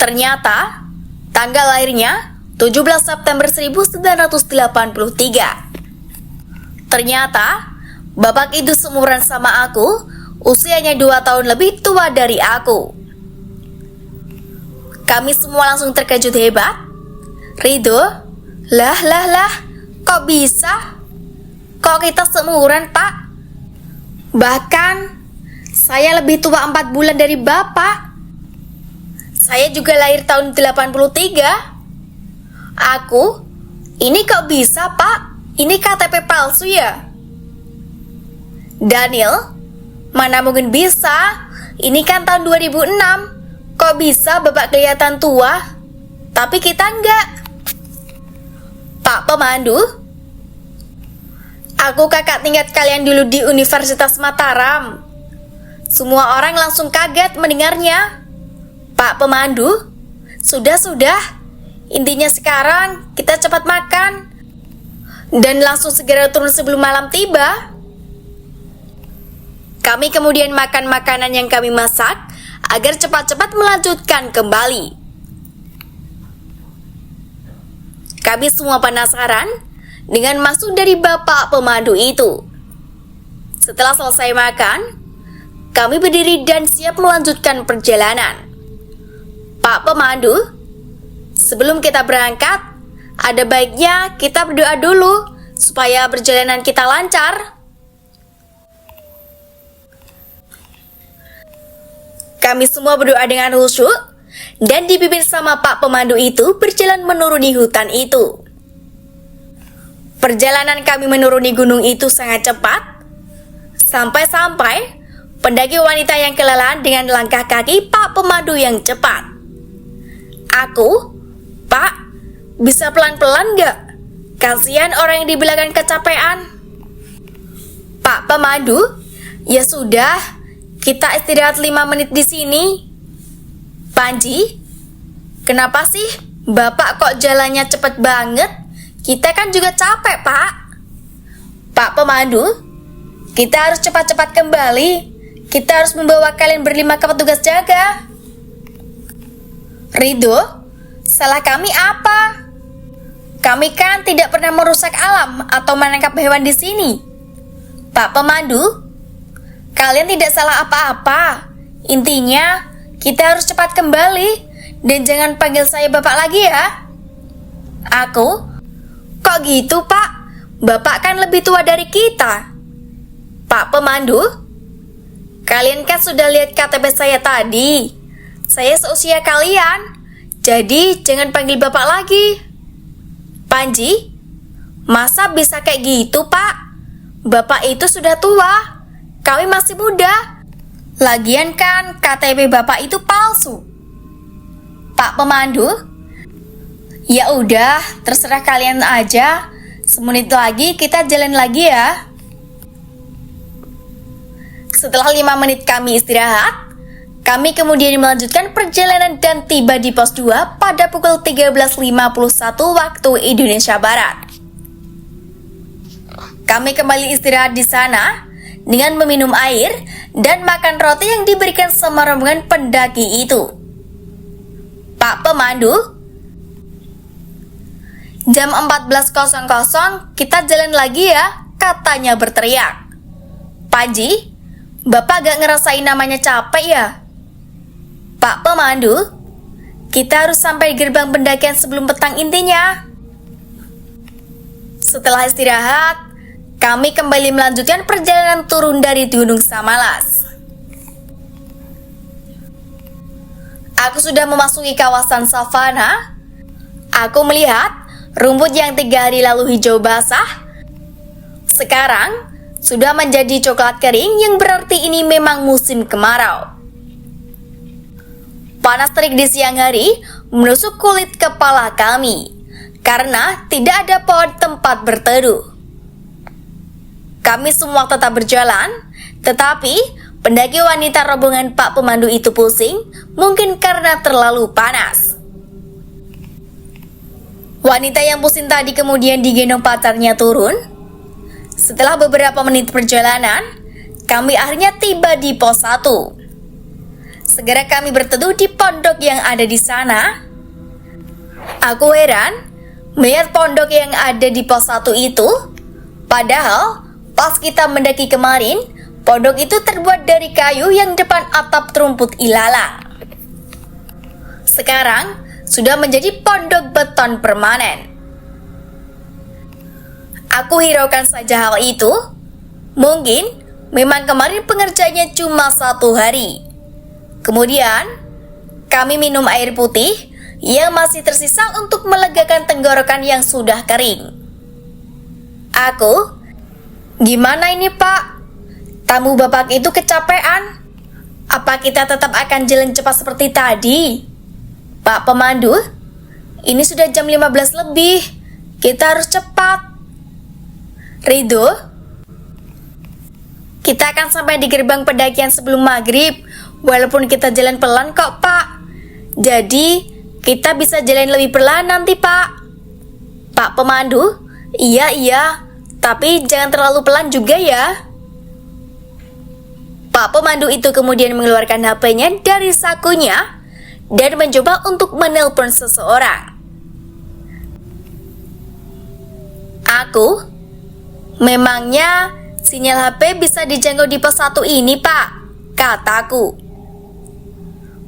ternyata tanggal lahirnya 17 September 1983. Ternyata Bapak itu seumuran sama aku, usianya 2 tahun lebih tua dari aku. Kami semua langsung terkejut hebat. Ridho, lah, kok bisa? Kok kita seumuran, Pak? Bahkan saya lebih tua 4 bulan dari Bapak. Saya juga lahir tahun 83. Aku, ini kok bisa, Pak? Ini KTP palsu ya? Daniel, mana mungkin bisa? Ini kan tahun 2006. Kok bisa Bapak kelihatan tua, tapi kita enggak? Pak pemandu, aku kakak tingkat kalian dulu di Universitas Mataram. Semua orang langsung kaget mendengarnya. Pak pemandu, sudah. Intinya sekarang kita cepat makan dan langsung segera turun sebelum malam tiba. Kami kemudian makan makanan yang kami masak agar cepat-cepat melanjutkan kembali. Kami semua penasaran dengan maksud dari bapak pemandu itu. Setelah selesai makan, kami berdiri dan siap melanjutkan perjalanan. Pak pemandu, sebelum kita berangkat, ada baiknya kita berdoa dulu supaya perjalanan kita lancar. Kami semua berdoa dengan khusyuk dan dipimpin sama Pak pemandu itu berjalan menuruni hutan itu. Perjalanan kami menuruni gunung itu sangat cepat. Sampai-sampai pendaki wanita yang kelelahan dengan langkah kaki Pak pemandu yang cepat. Aku, Pak, bisa pelan-pelan gak? Kasihan orang yang di belakang kecapean. Pak pemandu, ya sudah. Kita istirahat 5 menit di sini. Panji, kenapa sih Bapak kok jalannya cepet banget? Kita kan juga capek, Pak. Pak pemandu, kita harus cepat-cepat kembali. Kita harus membawa kalian berlima ke petugas jaga. Ridho, salah kami apa? Kami kan tidak pernah merusak alam atau menangkap hewan di sini. Pak pemandu, kalian tidak salah apa-apa. Intinya, kita harus cepat kembali. Dan jangan panggil saya Bapak lagi ya. Aku? Kok gitu, Pak? Bapak kan lebih tua dari kita. Pak pemandu, kalian kan sudah lihat KTP saya tadi. Saya seusia kalian. Jadi, jangan panggil Bapak lagi. Panji, masa bisa kayak gitu, Pak? Bapak itu sudah tua. Kami masih muda. Lagian kan KTP Bapak itu palsu. Pak pemandu, ya udah, terserah kalian aja. Semenit lagi kita jalan lagi ya. Setelah 5 menit kami istirahat, kami kemudian melanjutkan perjalanan dan tiba di pos 2 pada pukul 13.51 waktu Indonesia Barat. Kami kembali istirahat di sana dengan meminum air dan makan roti yang diberikan sama rombongan pendaki itu. Pak pemandu, jam 14.00 kita jalan lagi ya, katanya berteriak. Panji, Bapak gak ngerasain namanya capek ya? Pak pemandu, kita harus sampai di gerbang pendakian sebelum petang intinya. Setelah istirahat, kami kembali melanjutkan perjalanan turun dari Gunung Samalas. Aku sudah memasuki kawasan savana. Aku melihat rumput yang 3 hari lalu hijau basah sekarang sudah menjadi coklat kering, yang berarti ini memang musim kemarau. Panas terik di siang hari menusuk kulit kepala kami karena tidak ada pohon tempat berteduh. Kami semua tetap berjalan, tetapi pendaki wanita rombongan Pak pemandu itu pusing, mungkin karena terlalu panas. Wanita yang pusing tadi kemudian digendong pacarnya turun. Setelah beberapa menit perjalanan, kami akhirnya tiba di pos 1. Segera kami berteduh di pondok yang ada di sana. Aku heran melihat pondok yang ada di pos 1 itu, padahal pas kita mendaki kemarin, pondok itu terbuat dari kayu yang depan atap terumput ilalang. Sekarang sudah menjadi pondok beton permanen. Aku hiraukan saja hal itu. Mungkin memang kemarin pengerjaannya cuma 1 hari. Kemudian kami minum air putih yang masih tersisa untuk melegakan tenggorokan yang sudah kering. Aku, gimana ini Pak? Tamu Bapak itu kecapean. Apa kita tetap akan jalan cepat seperti tadi? Pak pemandu, ini sudah jam 15 lebih. Kita harus cepat. Ridho, kita akan sampai di gerbang pendakian sebelum maghrib. Walaupun kita jalan pelan kok Pak. Jadi kita bisa jalan lebih pelan nanti Pak. Pak pemandu, iya, tapi jangan terlalu pelan juga ya. Pak pemandu itu kemudian mengeluarkan HP-nya dari sakunya dan mencoba untuk menelpon seseorang. Aku, memangnya sinyal HP bisa dijangkau di pos 1 ini, Pak, kataku.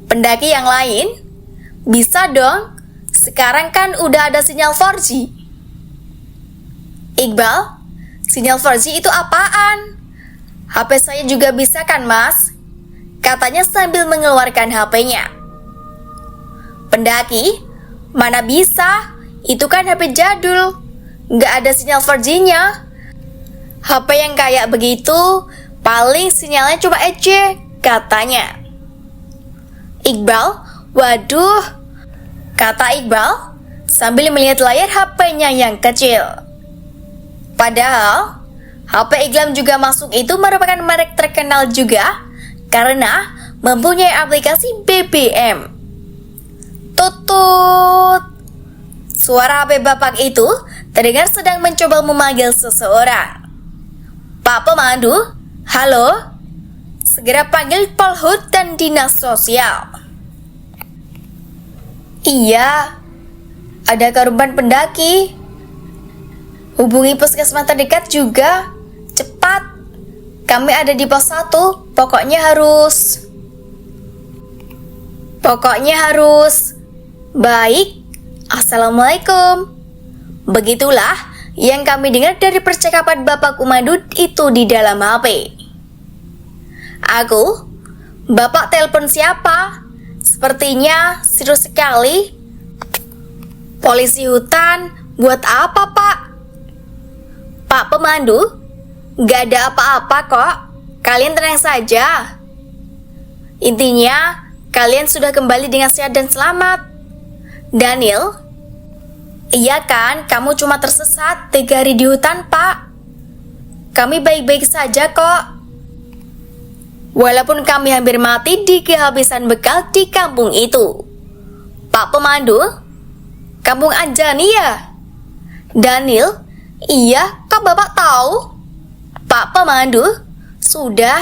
Pendaki yang lain, bisa dong, sekarang kan udah ada sinyal 4G. Iqbal, sinyal 4G itu apaan? HP saya juga bisa kan, Mas? Katanya sambil mengeluarkan HP-nya. Pendaki, mana bisa? Itu kan HP jadul, nggak ada sinyal 4G-nya. HP yang kayak begitu, paling sinyalnya cuma EC, katanya. Iqbal, waduh, kata Iqbal sambil melihat layar HP-nya yang kecil. Padahal HP Iqbal juga masuk itu merupakan merek terkenal juga karena mempunyai aplikasi BBM. Tutut. Suara HP bapak itu terdengar sedang mencoba memanggil seseorang. Pak pemandu, halo? Segera panggil Polhut dan Dinas Sosial. Iya, ada korban pendaki. Hubungi puskesmas terdekat juga. Cepat. Kami ada di pos 1. Pokoknya harus. Baik. Assalamualaikum. Begitulah yang kami dengar dari percakapan Bapak Pemandu itu di dalam HP. Aku, Bapak telepon siapa? Sepertinya serius sekali. Polisi hutan, buat apa, Pak? Pak pemandu, gak ada apa-apa kok. Kalian tenang saja. Intinya, kalian sudah kembali dengan sehat dan selamat. Daniel, iya kan, kamu cuma tersesat 3 hari di hutan, Pak. Kami baik-baik saja kok. Walaupun kami hampir mati di kehabisan bekal di kampung itu. Pak pemandu, kampung Anjani ya? Daniel, iya, kok Bapak tahu? Pak pemandu, sudah,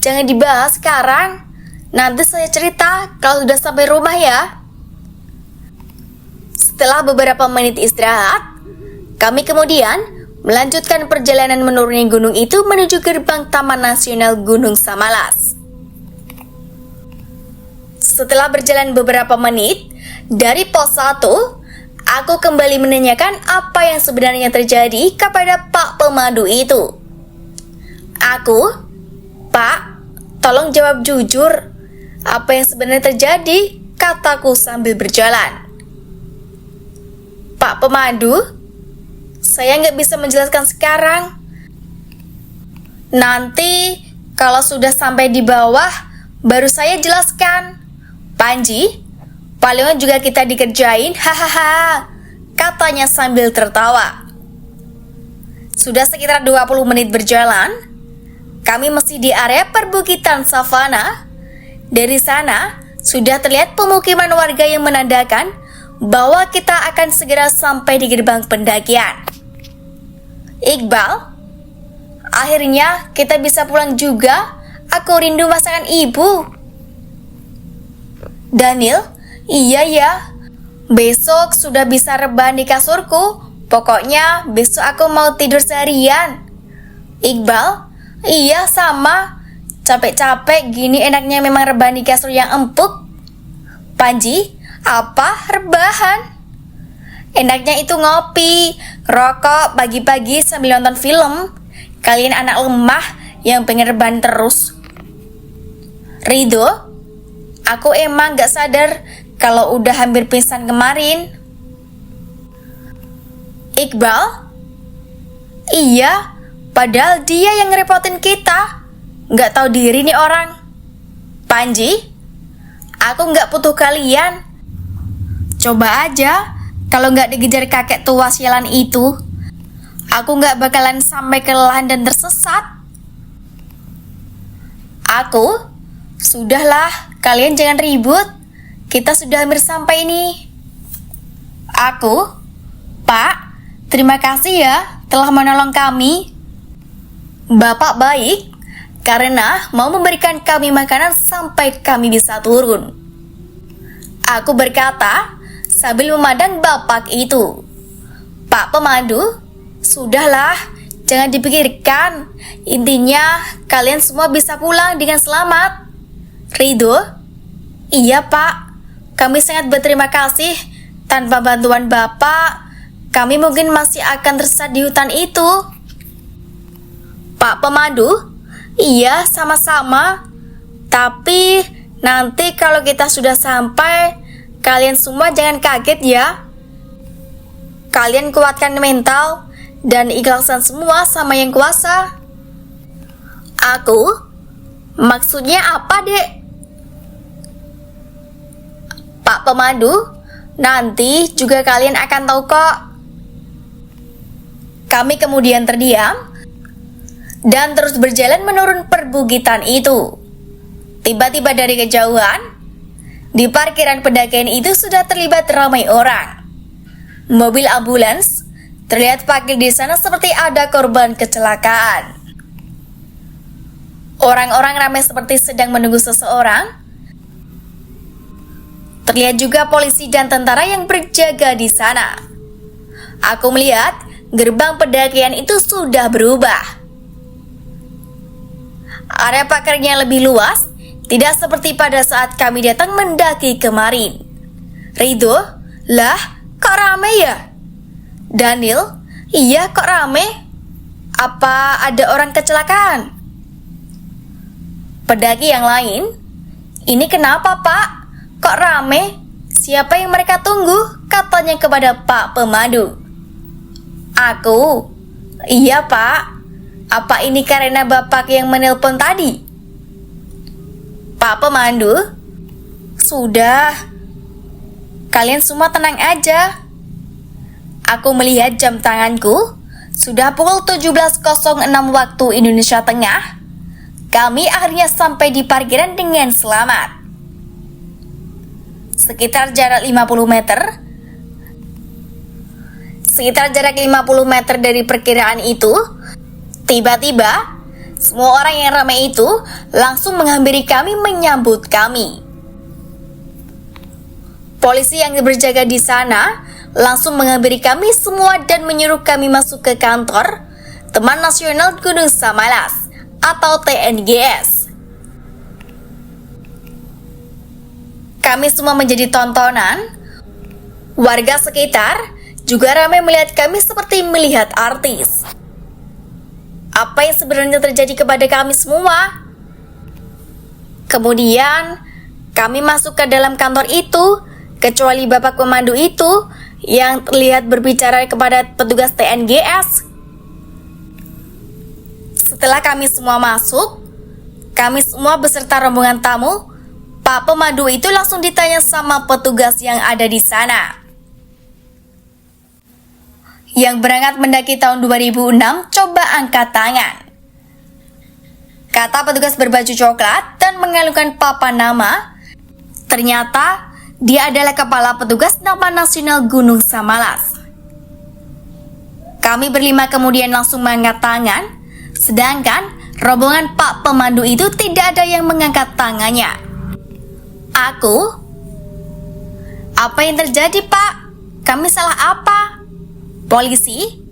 jangan dibahas sekarang. Nanti saya cerita kalau sudah sampai rumah ya. Setelah beberapa menit istirahat, kami kemudian melanjutkan perjalanan menuruni gunung itu menuju gerbang Taman Nasional Gunung Samalas. Setelah berjalan beberapa menit, dari pos 1, aku kembali menanyakan apa yang sebenarnya terjadi kepada Pak pemandu itu. Aku, Pak, tolong jawab jujur. Apa yang sebenarnya terjadi? Kataku sambil berjalan. Pak pemandu, saya nggak bisa menjelaskan sekarang. Nanti kalau sudah sampai di bawah, baru saya jelaskan. Panji, palingan juga kita dikerjain, hahaha, katanya sambil tertawa. Sudah sekitar 20 menit berjalan, kami masih di area perbukitan savana. Dari sana, sudah terlihat pemukiman warga yang menandakan bahwa kita akan segera sampai di gerbang pendakian. Iqbal, akhirnya kita bisa pulang juga. Aku rindu masakan ibu. Daniel, iya ya. Besok sudah bisa rebahan di kasurku. Pokoknya besok aku mau tidur seharian. Iqbal, iya sama. Capek-capek gini enaknya memang rebahan di kasur yang empuk. Panji, apa rebahan? Enaknya itu ngopi, rokok pagi-pagi sambil nonton film. Kalian anak lemah yang pengen rebahan terus. Ridho, aku emang gak sadar kalau udah hampir pingsan kemarin. Iqbal, iya, padahal dia yang ngerepotin kita. Gak tahu diri nih orang. Panji, aku gak butuh kalian. Coba aja kalau gak dikejar kakek tua sialan itu, aku gak bakalan sampai kelelahan dan tersesat. Aku, sudahlah, kalian jangan ribut. Kita sudah hampir sampai nih. Aku, Pak, terima kasih ya telah menolong kami. Bapak baik, karena mau memberikan kami makanan sampai kami bisa turun. Aku berkata sambil memandang bapak itu. Pak pemandu, sudahlah, jangan dipikirkan. Intinya kalian semua bisa pulang dengan selamat. Ridho? Iya pak, kami sangat berterima kasih. Tanpa bantuan bapak, kami mungkin masih akan tersesat di hutan itu. Pak pemandu? Iya, sama-sama. Tapi nanti kalau kita sudah sampai, kalian semua jangan kaget ya. Kalian kuatkan mental dan ikhlasan semua sama yang kuasa. Aku? Maksudnya apa, Dek? Pak pemandu, nanti juga kalian akan tahu kok. Kami kemudian terdiam dan terus berjalan menurun perbukitan itu. Tiba-tiba dari kejauhan, di parkiran pendakian itu sudah terlibat ramai orang. Mobil ambulans terlihat parkir di sana seperti ada korban kecelakaan. Orang-orang ramai seperti sedang menunggu seseorang. Terlihat juga polisi dan tentara yang berjaga di sana. Aku melihat gerbang pendakian itu sudah berubah. Area parkirnya lebih luas, tidak seperti pada saat kami datang mendaki kemarin. Ridho, lah kok rame ya? Daniel, iya kok rame? Apa ada orang kecelakaan? Pendaki yang lain, ini kenapa pak? Kok rame? Siapa yang mereka tunggu? Katanya kepada Pak Pemandu. Aku, iya pak. Apa ini karena bapak yang menelpon tadi? Pak Pemandu, sudah. Kalian semua tenang aja. Aku melihat jam tanganku. Sudah pukul 17.06 waktu Indonesia Tengah. Kami akhirnya sampai di parkiran dengan selamat. Sekitar jarak 50 meter. Sekitar jarak 50 meter dari perkiraan itu, tiba-tiba semua orang yang ramai itu langsung menghampiri kami menyambut kami. Polisi yang berjaga di sana langsung menghampiri kami semua dan menyuruh kami masuk ke kantor Taman Nasional Gunung Samalas atau TNGS. Kami semua menjadi tontonan. Warga sekitar juga ramai melihat kami seperti melihat artis. Apa yang sebenarnya terjadi kepada kami semua? Kemudian kami masuk ke dalam kantor itu, kecuali bapak pemandu itu yang terlihat berbicara kepada petugas TNGS. Setelah kami semua masuk, kami semua beserta rombongan tamu, Pak Pemandu itu langsung ditanya sama petugas yang ada di sana. Yang berangkat mendaki tahun 2006, coba angkat tangan. Kata petugas berbaju coklat dan mengalungkan papan nama. Ternyata dia adalah kepala petugas Taman Nasional Gunung Samalas. Kami berlima kemudian langsung mengangkat tangan, sedangkan rombongan Pak Pemandu itu tidak ada yang mengangkat tangannya. Aku? Apa yang terjadi, Pak? Kami salah apa? Polisi?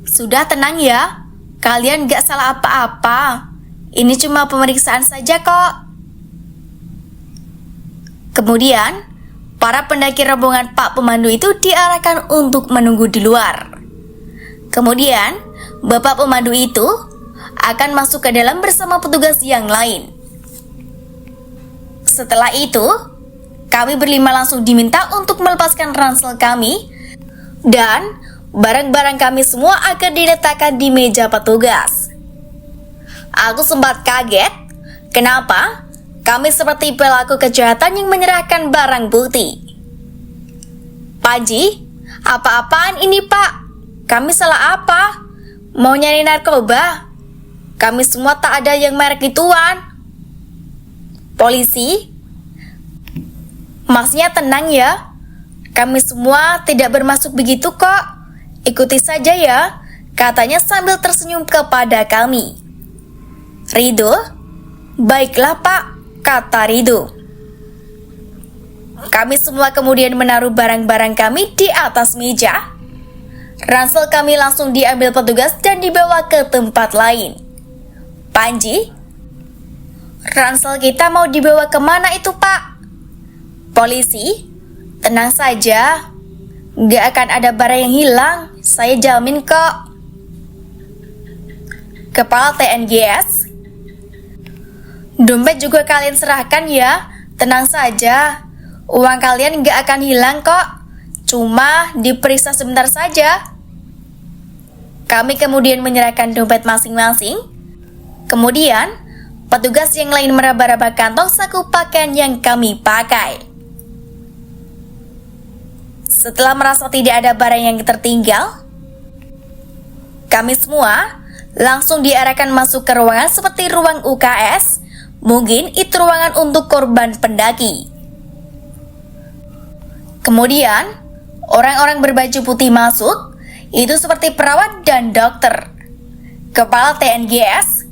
Sudah tenang ya. Kalian gak salah apa-apa. Ini cuma pemeriksaan saja kok. Kemudian, para pendaki rombongan Pak Pemandu itu diarahkan untuk menunggu di luar. Kemudian, Bapak Pemandu itu akan masuk ke dalam bersama petugas yang lain. Setelah itu, kami berlima langsung diminta untuk melepaskan ransel kami dan barang-barang kami semua akan diletakkan di meja petugas. Aku sempat kaget, kenapa kami seperti pelaku kejahatan yang menyerahkan barang bukti. Panji, apa-apaan ini pak? Kami salah apa? Mau nyari narkoba? Kami semua tak ada yang merek ituan. Polisi, masnya tenang ya. Kami semua tidak bermaksud begitu kok. Ikuti saja ya, katanya sambil tersenyum kepada kami. Ridho, Baiklah Pak, kata Ridho. Kami semua kemudian menaruh barang-barang kami di atas meja. Ransel kami langsung diambil petugas dan dibawa ke tempat lain. Panji, ransel kita mau dibawa kemana itu Pak? Polisi, tenang saja. Gak akan ada barang yang hilang, saya jamin kok. Kepala TNGS, dompet juga kalian serahkan ya, tenang saja. Uang kalian gak akan hilang kok, cuma diperiksa sebentar saja. Kami kemudian menyerahkan dompet masing-masing. Kemudian, petugas yang lain meraba-raba kantong saku pakaian yang kami pakai. Setelah merasa tidak ada barang yang tertinggal, kami semua langsung diarahkan masuk ke ruangan seperti ruang UKS. Mungkin itu ruangan untuk korban pendaki. Kemudian, orang-orang berbaju putih masuk, itu seperti perawat dan dokter. Kepala TNGS,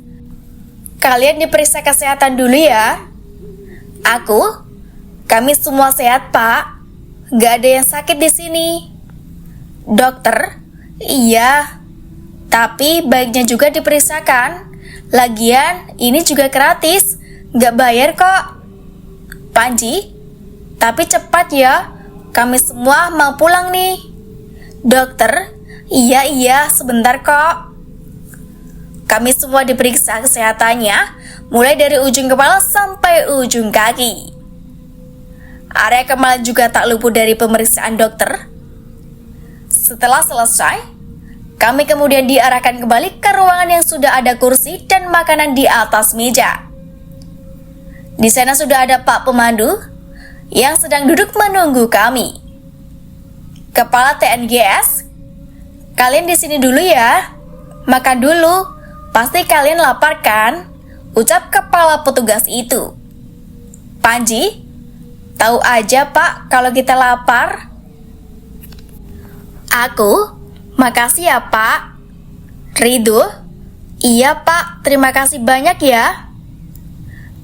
kalian diperiksa kesehatan dulu ya. Kami semua sehat Pak. Gak ada yang sakit di sini. Dokter, iya. Tapi baiknya juga diperiksakan. Lagian, ini juga gratis. Gak bayar kok. Panji, tapi cepat ya. Kami semua mau pulang nih. Dokter, iya, sebentar kok. Kami semua diperiksa kesehatannya, mulai dari ujung kepala sampai ujung kaki. Area kemaluan juga tak luput dari pemeriksaan dokter. Setelah selesai, kami kemudian diarahkan kembali ke ruangan yang sudah ada kursi dan makanan di atas meja. Di sana sudah ada Pak Pemandu yang sedang duduk menunggu kami. Kepala TNGS, kalian di sini dulu ya. Makan dulu, pasti kalian lapar kan? Ucap kepala petugas itu. Panji, tahu aja Pak kalau kita lapar. Makasih ya Pak. Ridho, iya Pak, terima kasih banyak ya.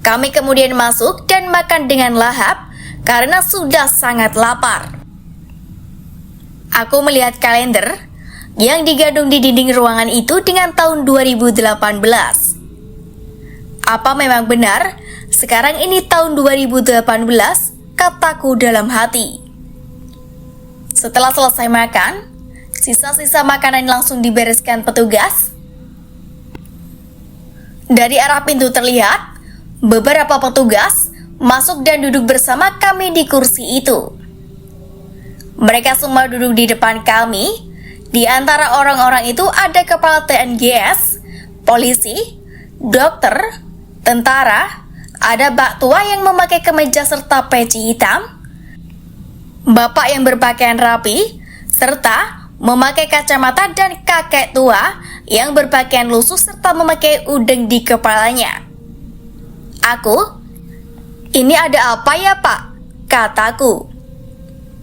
Kami kemudian masuk dan makan dengan lahap karena sudah sangat lapar. Aku melihat kalender yang digantung di dinding ruangan itu dengan tahun 2018. Apa memang benar sekarang ini tahun 2018? Kataku dalam hati. Setelah selesai makan, sisa-sisa makanan langsung dibereskan petugas. Dari arah pintu terlihat beberapa petugas masuk dan duduk bersama kami di kursi itu. Mereka semua duduk di depan kami. Di antara orang-orang itu ada kepala TNGS, polisi, dokter, tentara, ada Mbak tua yang memakai kemeja serta peci hitam, bapak yang berpakaian rapi, serta memakai kacamata, dan kakek tua yang berpakaian lusuh serta memakai udeng di kepalanya. Ini ada apa ya Pak? Kataku.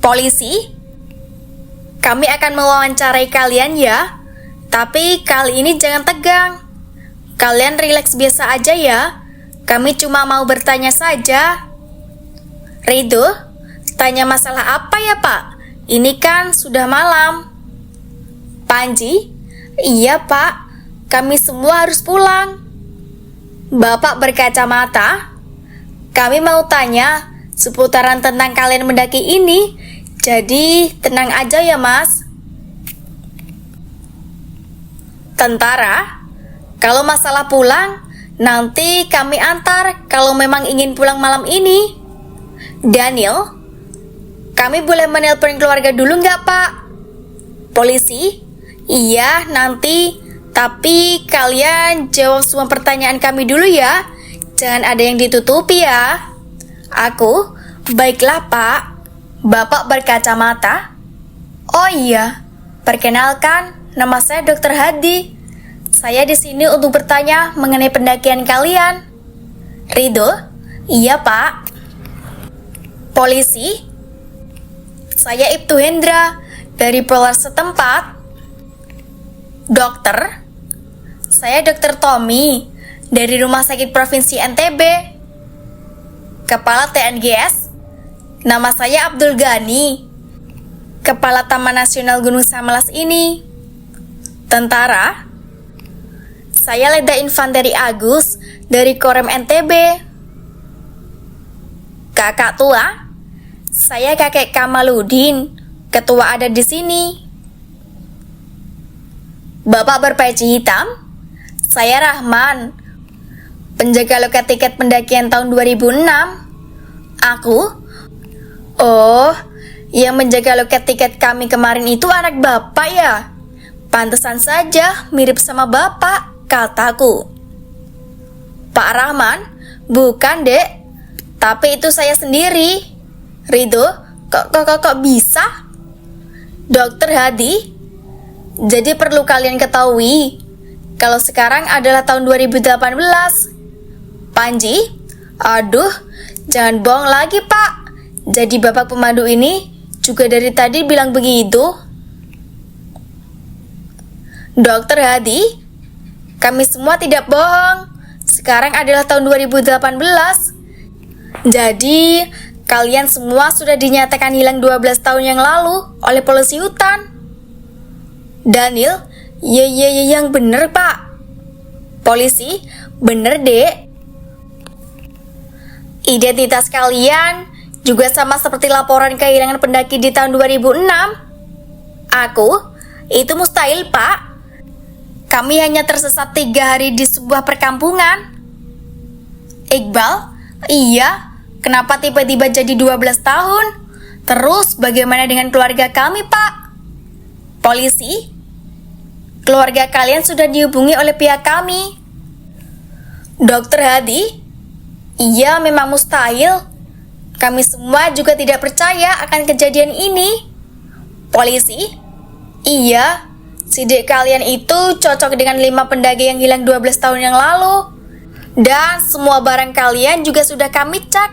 Polisi, kami akan mewawancarai kalian ya, tapi kali ini jangan tegang. Kalian rileks biasa aja ya. Kami cuma mau bertanya saja. Ridho, tanya masalah apa ya Pak? Ini kan sudah malam. Panji, iya Pak, kami semua harus pulang. Bapak berkacamata, kami mau tanya seputaran tentang kalian mendaki ini. Jadi tenang aja ya Mas. Tentara, kalau masalah pulang, nanti kami antar kalau memang ingin pulang malam ini. Daniel, kami boleh menelpon keluarga dulu nggak Pak? Polisi, iya nanti. Tapi kalian jawab semua pertanyaan kami dulu ya. Jangan ada yang ditutupi ya. Baiklah Pak. Bapak berkacamata. Oh iya, perkenalkan, nama saya Dr. Hadi. Saya di sini untuk bertanya mengenai pendakian kalian. Ridho, iya Pak. Polisi, saya Ibtu Hendra dari Polres setempat. Dokter, saya Dr. Tommy dari Rumah Sakit Provinsi NTB. Kepala TNGS, nama saya Abdul Ghani. Kepala Taman Nasional Gunung Samalas ini. Tentara, saya Leda Infanteri Agus dari Korem NTB. Kakak tua, saya kakek Kamaludin, ketua adat di sini. Bapak berpeci hitam, saya Rahman, penjaga loket tiket pendakian tahun 2006. Oh, yang menjaga loket tiket kami kemarin itu anak bapak ya? Pantesan saja mirip sama bapak, kataku. Pak Rahman, bukan dek, tapi itu saya sendiri. Ridho, kok bisa? Dokter Hadi, jadi perlu kalian ketahui, kalau sekarang adalah tahun 2018. Panji, aduh, jangan bohong lagi pak. Jadi bapak pemandu ini juga dari tadi bilang begitu. Dokter Hadi, kami semua tidak bohong. Sekarang adalah tahun 2018. Jadi, kalian semua sudah dinyatakan hilang 12 tahun yang lalu oleh polisi hutan. Daniel, yang bener pak. Polisi, bener dek. Identitas kalian juga sama seperti laporan kehilangan pendaki di tahun 2006. Itu mustahil pak. Kami hanya tersesat 3 hari di sebuah perkampungan. Iqbal, iya, kenapa tiba-tiba jadi 12 tahun? Terus bagaimana dengan keluarga kami, Pak? Polisi, keluarga kalian sudah dihubungi oleh pihak kami. Dokter Hadi, iya memang mustahil. Kami semua juga tidak percaya akan kejadian ini. Polisi, iya, sidik kalian itu cocok dengan 5 pendaki yang hilang 12 tahun yang lalu. Dan semua barang kalian juga sudah kami cek.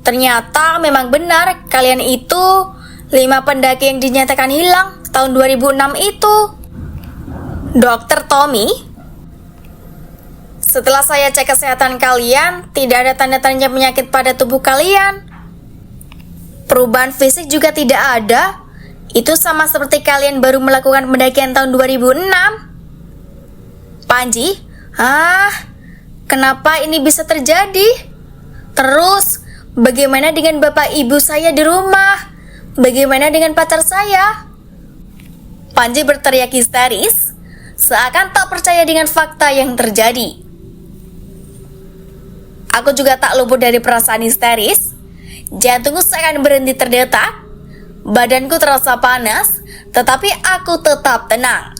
Ternyata memang benar kalian itu 5 pendaki yang dinyatakan hilang tahun 2006 itu. Dokter Tommy, setelah saya cek kesehatan kalian, tidak ada tanda-tanda penyakit pada tubuh kalian. Perubahan fisik juga tidak ada. Itu sama seperti kalian baru melakukan pendakian tahun 2006. Panji, kenapa ini bisa terjadi? Terus, bagaimana dengan bapak ibu saya di rumah? Bagaimana dengan pacar saya? Panji berteriak histeris, seakan tak percaya dengan fakta yang terjadi. Aku juga tak luput dari perasaan histeris. Jantungku seakan berhenti terdetak. Badanku terasa panas, tetapi aku tetap tenang.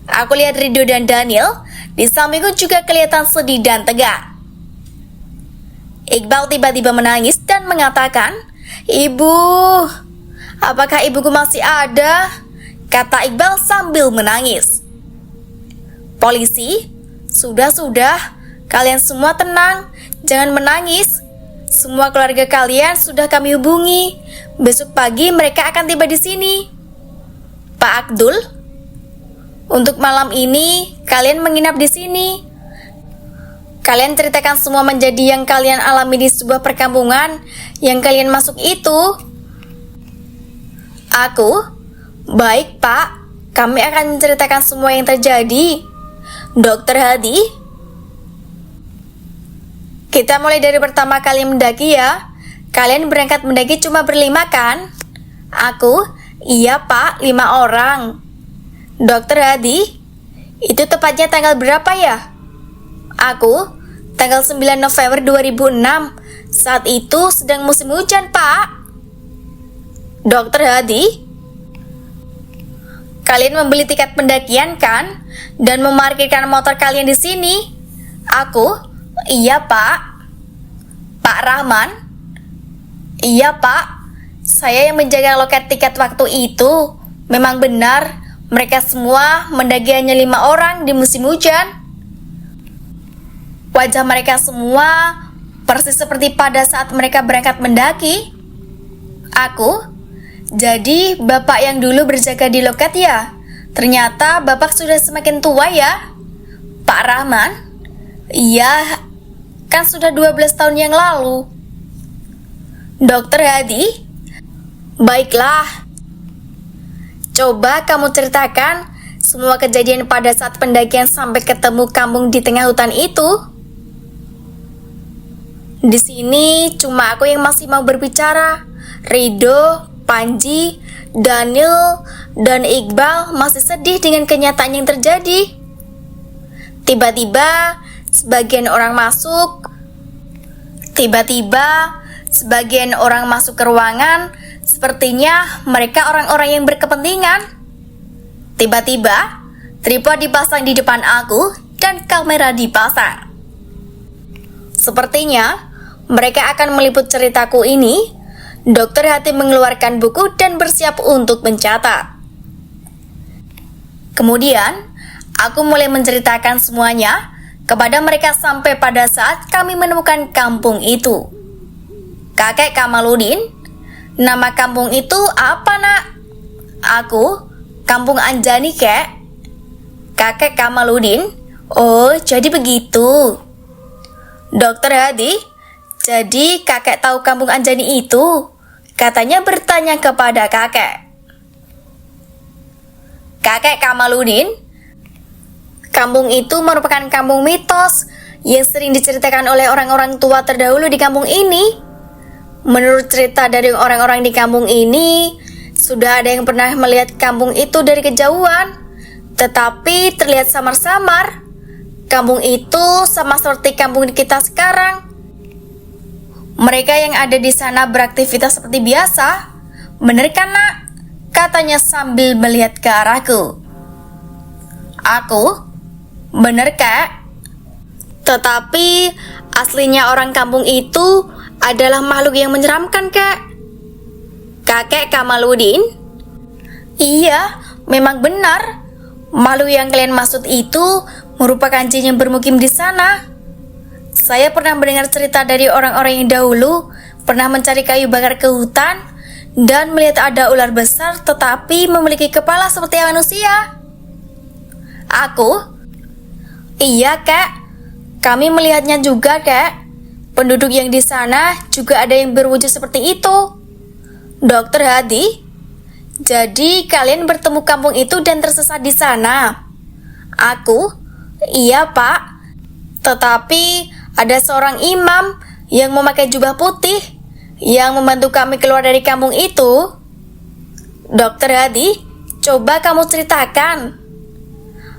Aku lihat Ridho dan Daniel, di sampingku juga kelihatan sedih dan tegang. Iqbal tiba-tiba menangis dan mengatakan, "Ibu, apakah ibuku masih ada?" kata Iqbal sambil menangis. Polisi, sudah, kalian semua tenang, jangan menangis. Semua keluarga kalian sudah kami hubungi. Besok pagi mereka akan tiba di sini. Pak Abdul, untuk malam ini kalian menginap di sini. Kalian ceritakan semua menjadi yang kalian alami di sebuah perkampungan yang kalian masuk itu. Baik Pak, kami akan menceritakan semua yang terjadi. Dokter Hadi, kita mulai dari pertama kali mendaki ya. Kalian berangkat mendaki cuma berlima kan? Iya Pak, 5 orang. Dokter Hadi, itu tepatnya tanggal berapa ya? Tanggal 9 November 2006. Saat itu sedang musim hujan Pak. Dokter Hadi, kalian membeli tiket pendakian kan? Dan memarkirkan motor kalian di sini? Iya Pak. Pak Rahman, iya Pak, saya yang menjaga loket tiket waktu itu. Memang benar, mereka semua mendaki hanya 5 orang di musim hujan. Wajah mereka semua persis seperti pada saat mereka berangkat mendaki. Jadi bapak yang dulu berjaga di loket ya? Ternyata bapak sudah semakin tua ya? Pak Rahman, Iya, kan sudah 12 tahun yang lalu. Dokter Hadi, baiklah. Coba kamu ceritakan semua kejadian pada saat pendakian sampai ketemu kampung di tengah hutan itu. Di sini cuma aku yang masih mau berbicara. Rido, Panji, Daniel, dan Iqbal masih sedih dengan kenyataan yang terjadi. Tiba-tiba sebagian orang masuk ke ruangan. Sepertinya mereka orang-orang yang berkepentingan. Tiba-tiba tripod dipasang di depan aku dan kamera dipasang. Sepertinya mereka akan meliput ceritaku ini. Dokter Hati mengeluarkan buku dan bersiap untuk mencatat. Kemudian aku mulai menceritakan semuanya kepada mereka sampai pada saat kami menemukan kampung itu. Kakek Kamaludin, nama kampung itu apa, Nak? Aku, Kampung Anjani, Kek. Kakek Kamaludin, oh jadi begitu. Dokter Hadi, jadi kakek tahu Kampung Anjani itu? Katanya bertanya kepada kakek. Kakek Kamaludin, kampung itu merupakan kampung mitos yang sering diceritakan oleh orang-orang tua terdahulu di kampung ini. Menurut cerita dari orang-orang di kampung ini, sudah ada yang pernah melihat kampung itu dari kejauhan, tetapi terlihat samar-samar. Kampung itu sama seperti kampung kita sekarang. Mereka yang ada di sana beraktivitas seperti biasa. Bener kan, Nak? Katanya sambil melihat ke arahku. Aku, bener, Kak. Tetapi aslinya orang kampung itu adalah makhluk yang menyeramkan, Kak. Kakek Kamaludin, iya, memang benar. Makhluk yang kalian maksud itu merupakan jin yang bermukim di sana. Saya pernah mendengar cerita dari orang-orang yang dahulu pernah mencari kayu bakar ke hutan dan melihat ada ular besar tetapi memiliki kepala seperti manusia. Aku, iya, Kak. Kami melihatnya juga, Kak. Penduduk yang di sana juga ada yang berwujud seperti itu. Dokter Hadi, jadi kalian bertemu kampung itu dan tersesat di sana? Aku, iya, Pak. Tetapi ada seorang imam yang memakai jubah putih yang membantu kami keluar dari kampung itu. Dokter Hadi, coba kamu ceritakan.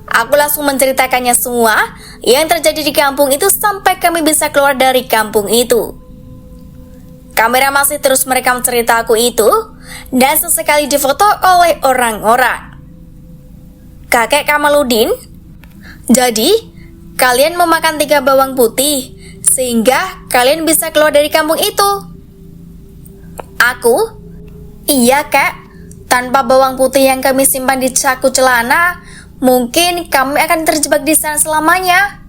Aku langsung menceritakannya semua yang terjadi di kampung itu sampai kami bisa keluar dari kampung itu. Kamera masih terus merekam ceritaku itu dan sesekali difoto oleh orang-orang. Kakek Kamaludin, jadi kalian memakan 3 bawang putih sehingga kalian bisa keluar dari kampung itu. Aku, iya, Kak. Tanpa bawang putih yang kami simpan di saku celana, mungkin kami akan terjebak di sana selamanya.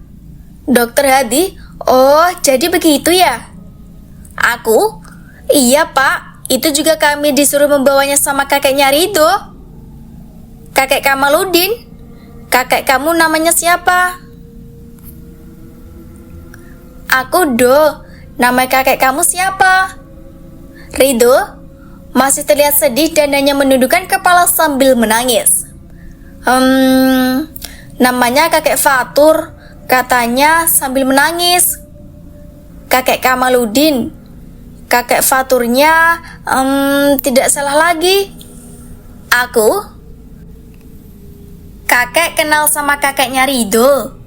Dokter Hadi, oh jadi begitu ya? Aku, iya, Pak. Itu juga kami disuruh membawanya sama kakeknya Rido. Kakek Kamaludin, kakek kamu namanya siapa? Aku, Do. Nama kakek kamu siapa? Rido masih terlihat sedih dan hanya menundukkan kepala sambil menangis. Namanya kakek Fatur, katanya sambil menangis. Kakek Kamaludin, kakek Faturnya tidak salah lagi. Aku, kakek kenal sama kakeknya Rido.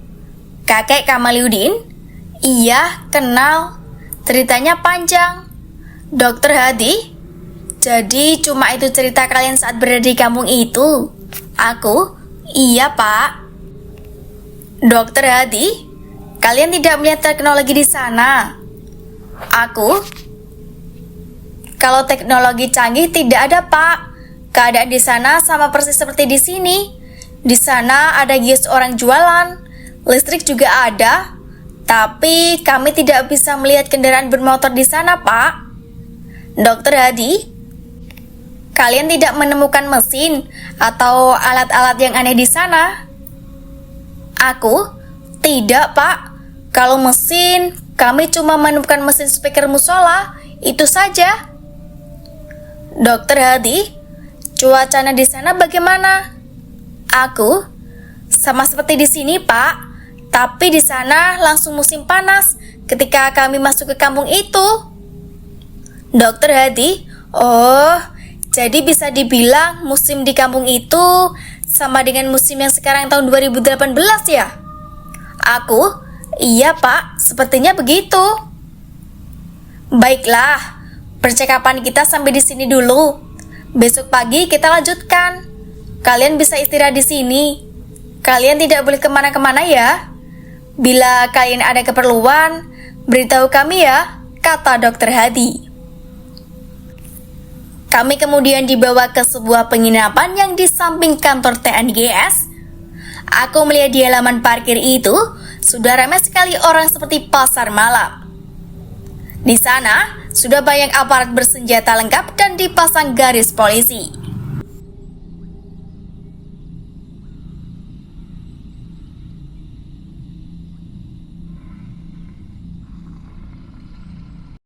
Kakek Kamaludin, iya kenal. Ceritanya panjang. Dokter Hadi, jadi cuma itu cerita kalian saat berada di kampung itu? Aku, iya, Pak. Dokter Hadi, kalian tidak melihat teknologi di sana? Aku, kalau teknologi canggih tidak ada, Pak. Keadaan di sana sama persis seperti di sini. Di sana ada kios orang jualan, listrik juga ada, tapi kami tidak bisa melihat kendaraan bermotor di sana, Pak. Dokter Hadi, kalian tidak menemukan mesin atau alat-alat yang aneh di sana? Aku, tidak, Pak. Kalau mesin, kami cuma menemukan mesin speaker musola, itu saja. Dokter Hadi, cuacanya di sana bagaimana? Aku, sama seperti di sini, Pak. Tapi di sana langsung musim panas ketika kami masuk ke kampung itu. Dokter Hadi, oh, jadi bisa dibilang musim di kampung itu sama dengan musim yang sekarang tahun 2018 ya? Aku, iya Pak, sepertinya begitu. Baiklah, percakapan kita sampai di sini dulu. Besok pagi kita lanjutkan. Kalian bisa istirahat di sini. Kalian tidak boleh kemana-kemana ya. Bila kalian ada keperluan, beritahu kami ya, kata Dokter Hadi. Kami kemudian dibawa ke sebuah penginapan yang di samping kantor TNGS. Aku melihat di halaman parkir itu sudah ramai sekali orang seperti pasar malam. Di sana sudah banyak aparat bersenjata lengkap dan dipasang garis polisi.